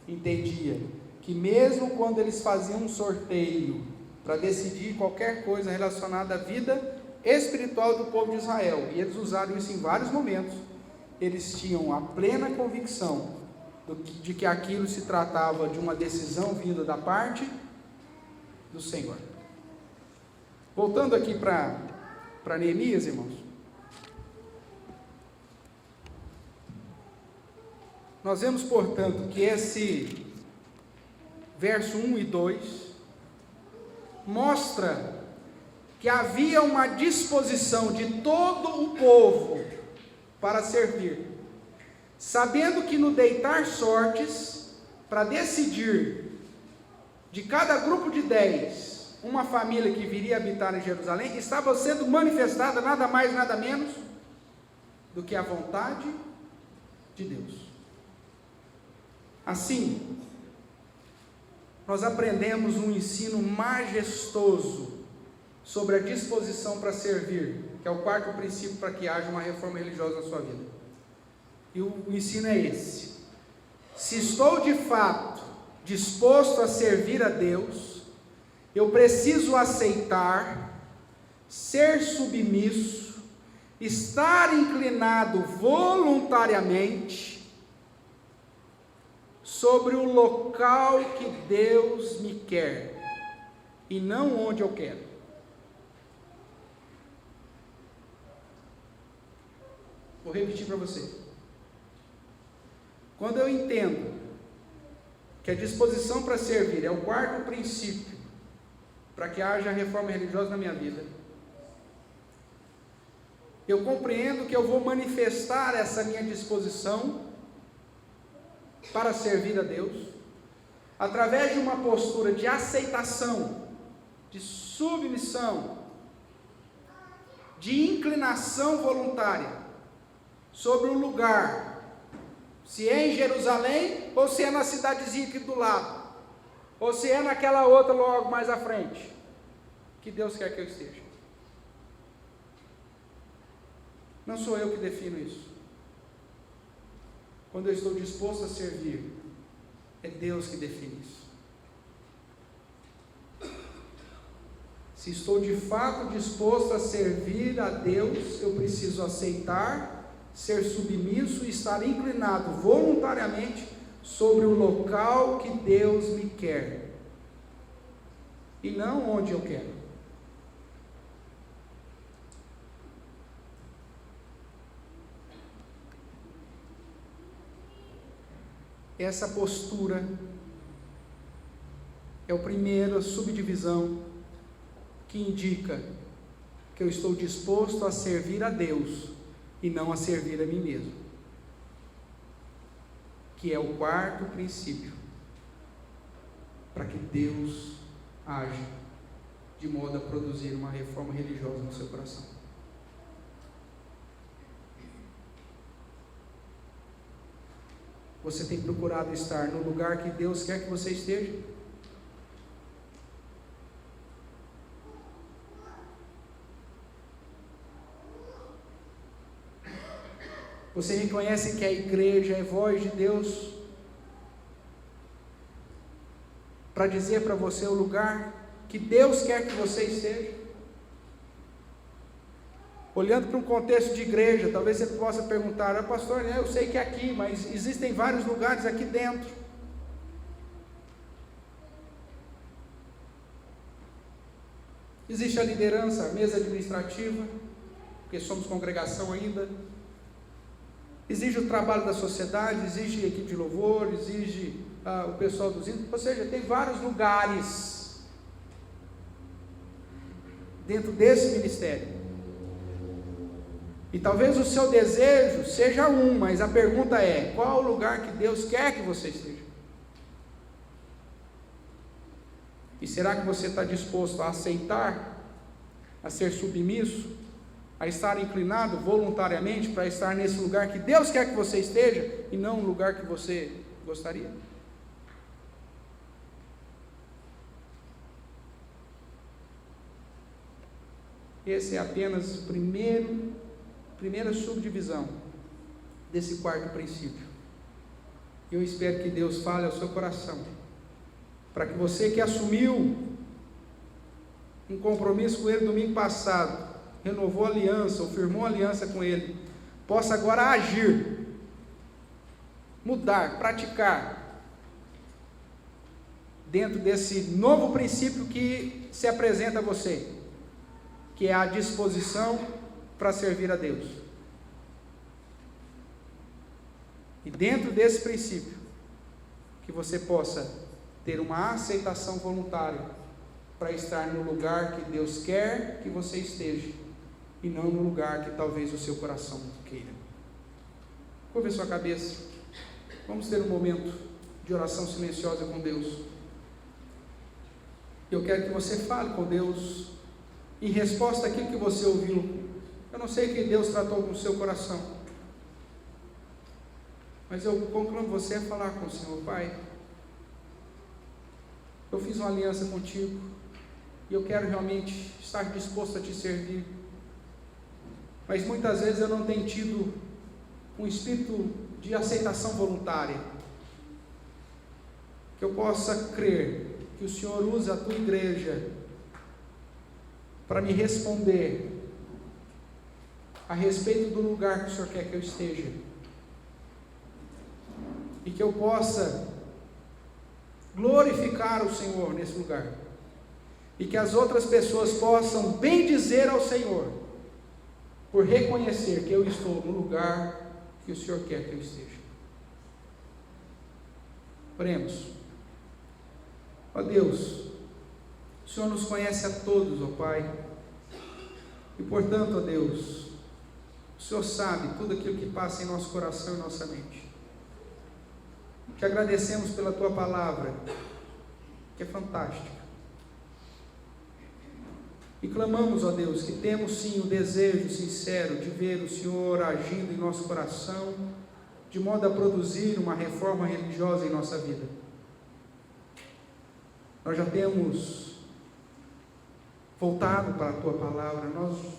S1: entendia que mesmo quando eles faziam um sorteio para decidir qualquer coisa relacionada à vida espiritual do povo de Israel, e eles usaram isso em vários momentos, eles tinham a plena convicção de que aquilo se tratava de uma decisão vinda da parte do Senhor. Voltando aqui para Neemias, irmãos, nós vemos, portanto, que esse verso 1 e 2 mostra que havia uma disposição de todo o povo para servir, sabendo que no deitar sortes, para decidir de cada grupo de 10, uma família que viria habitar em Jerusalém, estava sendo manifestada nada mais, nada menos do que a vontade de Deus. Assim, nós aprendemos um ensino majestoso sobre a disposição para servir, que é o quarto princípio para que haja uma reforma religiosa na sua vida. E o ensino é esse: se estou de fato disposto a servir a Deus, eu preciso aceitar, ser submisso, estar inclinado voluntariamente sobre o local que Deus me quer, e não onde eu quero. Vou repetir para você. Quando eu entendo que a disposição para servir é o quarto princípio para que haja reforma religiosa na minha vida, eu compreendo que eu vou manifestar essa minha disposição para servir a Deus através de uma postura de aceitação, de submissão, de inclinação voluntária sobre o lugar, se é em Jerusalém, ou se é na cidadezinha aqui do lado, ou se é naquela outra logo mais à frente, que Deus quer que eu esteja. Não sou eu que defino isso. Quando eu estou disposto a servir, é Deus que define isso. Se estou de fato disposto a servir a Deus, eu preciso aceitar, ser submisso e estar inclinado voluntariamente sobre o local que Deus me quer, e não onde eu quero. Essa postura é a primeira subdivisão que indica que eu estou disposto a servir a Deus e não a servir a mim mesmo, que é o quarto princípio para que Deus age de modo a produzir uma reforma religiosa no seu coração. Você tem procurado estar no lugar que Deus quer que você esteja? Você reconhece que a igreja é voz de Deus para dizer para você o lugar que Deus quer que você esteja? Olhando para um contexto de igreja, talvez você possa perguntar: pastor, eu sei que é aqui, mas existem vários lugares aqui dentro. Existe a liderança, a mesa administrativa, porque somos congregação ainda. Exige o trabalho da sociedade, exige a equipe de louvor, exige o pessoal dos hinos, ou seja, tem vários lugares dentro desse ministério. E talvez o seu desejo seja mas a pergunta é: qual o lugar que Deus quer que você esteja? E será que você está disposto a aceitar, a ser submisso, a estar inclinado voluntariamente para estar nesse lugar que Deus quer que você esteja e não no lugar que você gostaria? Esse é apenas a primeira subdivisão desse quarto princípio. Eu espero que Deus fale ao seu coração, para que você que assumiu um compromisso com Ele domingo passado, renovou a aliança, ou firmou a aliança com Ele, possa agora agir, mudar, praticar, dentro desse novo princípio que se apresenta a você, que é a disposição para servir a Deus. E dentro desse princípio, que você possa ter uma aceitação voluntária para estar no lugar que Deus quer que você esteja, e não no lugar que talvez o seu coração queira. Curva sua cabeça. Vamos ter um momento de oração silenciosa com Deus. Eu quero que você fale com Deus em resposta àquilo que você ouviu. Eu não sei o que Deus tratou com o seu coração, mas eu conclamo você a falar com o Senhor: Pai, eu fiz uma aliança contigo, e eu quero realmente estar disposto a te servir, mas muitas vezes eu não tenho tido um espírito de aceitação voluntária, que eu possa crer que o Senhor usa a tua igreja para me responder a respeito do lugar que o Senhor quer que eu esteja, e que eu possa glorificar o Senhor nesse lugar, e que as outras pessoas possam bendizer ao Senhor, por reconhecer que eu estou no lugar que o Senhor quer que eu esteja. Oremos. Ó Deus, o Senhor nos conhece a todos, ó Pai, e portanto, ó Deus, o Senhor sabe tudo aquilo que passa em nosso coração e nossa mente. Te agradecemos pela tua palavra, que é fantástica, e clamamos, ó Deus, que temos sim o desejo sincero de ver o Senhor agindo em nosso coração, de modo a produzir uma reforma religiosa em nossa vida. Nós já temos voltado para a tua palavra,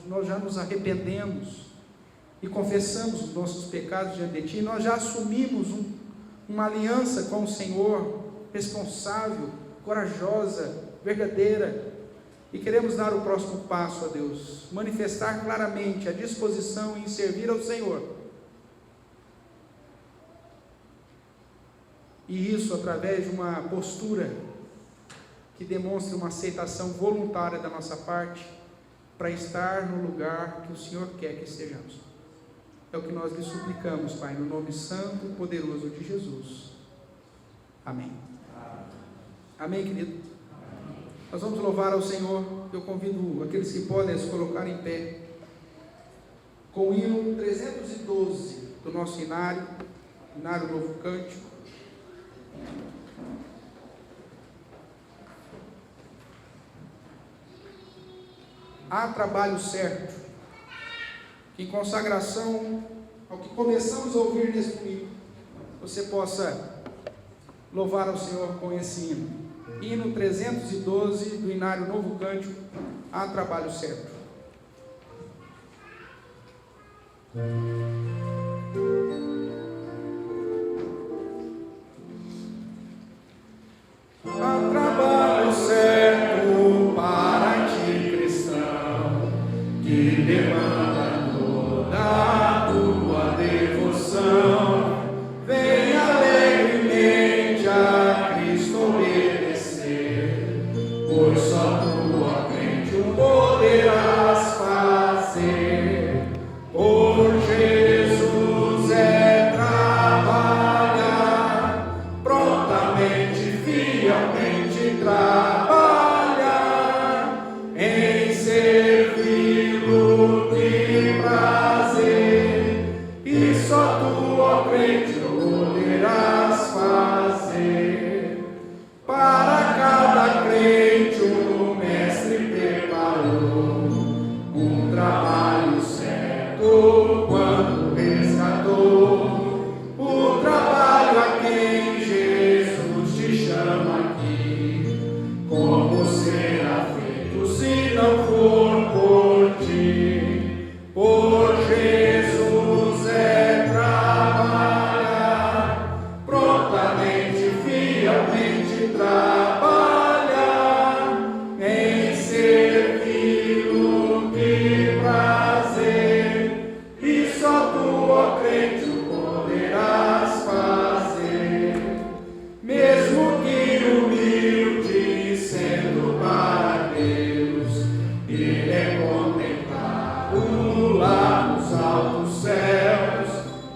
S1: nós já nos arrependemos e confessamos os nossos pecados diante de ti, nós já assumimos uma aliança com o Senhor, responsável, corajosa, verdadeira, e queremos dar o próximo passo, ó Deus, manifestar claramente a disposição em servir ao Senhor, e isso através de uma postura que demonstre uma aceitação voluntária da nossa parte, para estar no lugar que o Senhor quer que estejamos. É o que nós lhe suplicamos, Pai, no nome santo e poderoso de Jesus. Amém. Amém, querido. Nós vamos louvar ao Senhor. Eu convido aqueles que podem a se colocar em pé com o hino 312 do nosso Inário Novo Cântico. Há trabalho certo, que em consagração ao que começamos a ouvir nesse domingo, você possa louvar ao Senhor com esse hino. Hino 312 do Inário Novo Cântico, há trabalho certo. Há trabalho certo para ti, cristão, que demanda toda a tua devoção. Vem alegremente a Cristo obedecer, pois só tu, ó crente, o poderás fazer. Por Jesus é trabalhar, prontamente, fielmente trabalhar, em servi-lo de prazer, e só tu, ó crente, poderás fazer. Para cada crente o Mestre preparou um trabalho certo quando resgatou, o trabalho a quem Jesus te chama aqui. Como será feito se não for por ti? Por Jesus é trabalhar, prontamente, fielmente trabalhar, em servi-lo que prazer, e só tu, ó crente, o poderás fazer. Mesmo que humilde, sendo para Deus, Ele é contemplado lá nos altos céus,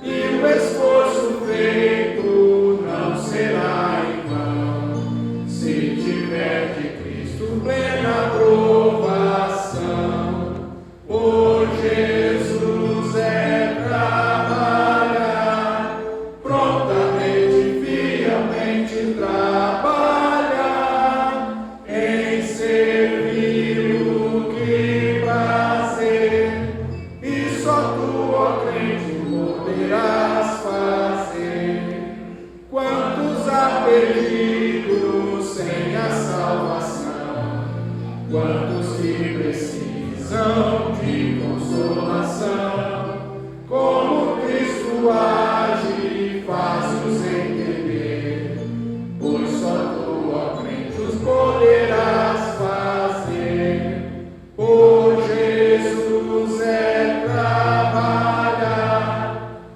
S1: e o esforço feito não será em vão, se tiver de Cristo plena aprovação. Por Jesus é trabalhar, prontamente, fielmente trabalhar, em servi-lo que prazer, e só tu, ó crente, poderás fazer. Quantos há perdidos sem a salvação, quantos que precisam de consolação, como Cristo age, faz-os entender, pois só tu, ó crente, os poderás fazer. Por Jesus é trabalhar,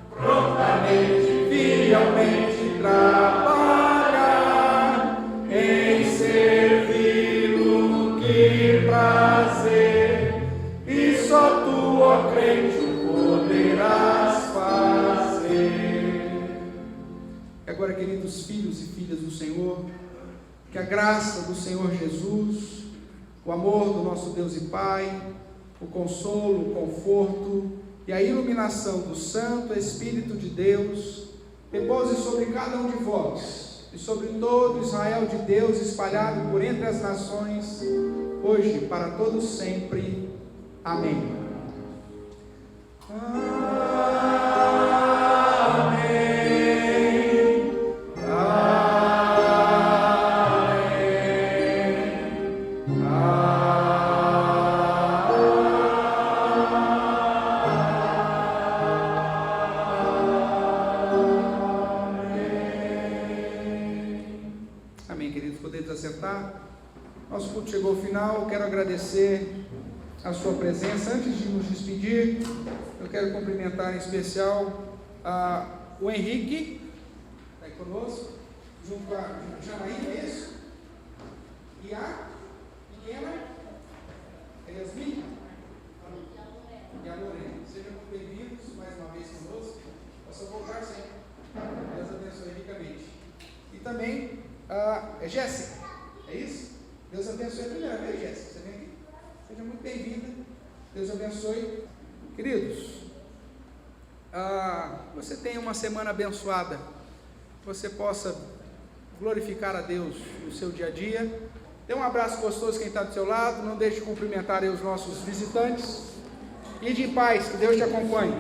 S1: prontamente, fielmente trabalhar, em servi-lo que prazer, e só tu, ó crente, o poderás fazer. Agora, queridos filhos e filhas do Senhor, que a graça do Senhor Jesus, o amor do nosso Deus e Pai, o consolo, o conforto e a iluminação do Santo Espírito de Deus repouse sobre cada um de vós e sobre todo Israel de Deus espalhado por entre as nações, hoje para todos sempre. Amém. Nosso culto chegou ao final. Quero agradecer a sua presença. Antes de nos despedir, eu quero cumprimentar em especial o Henrique, está aí conosco, junto com a Janaína, é isso? E a pequena Yasmin e a Lorena. Sejam bem-vindos mais uma vez conosco. Possam voltar sempre. Deus abençoe ricamente. E também a Jéssica, é isso? Deus abençoe a primeira vez, Jéssica. Você vem aqui? Seja muito bem-vinda. Deus abençoe. Queridos, você tenha uma semana abençoada. Que você possa glorificar a Deus no seu dia a dia. Dê um abraço gostoso quem está do seu lado. Não deixe de cumprimentar aí os nossos visitantes. Ide em paz, que Deus te acompanhe.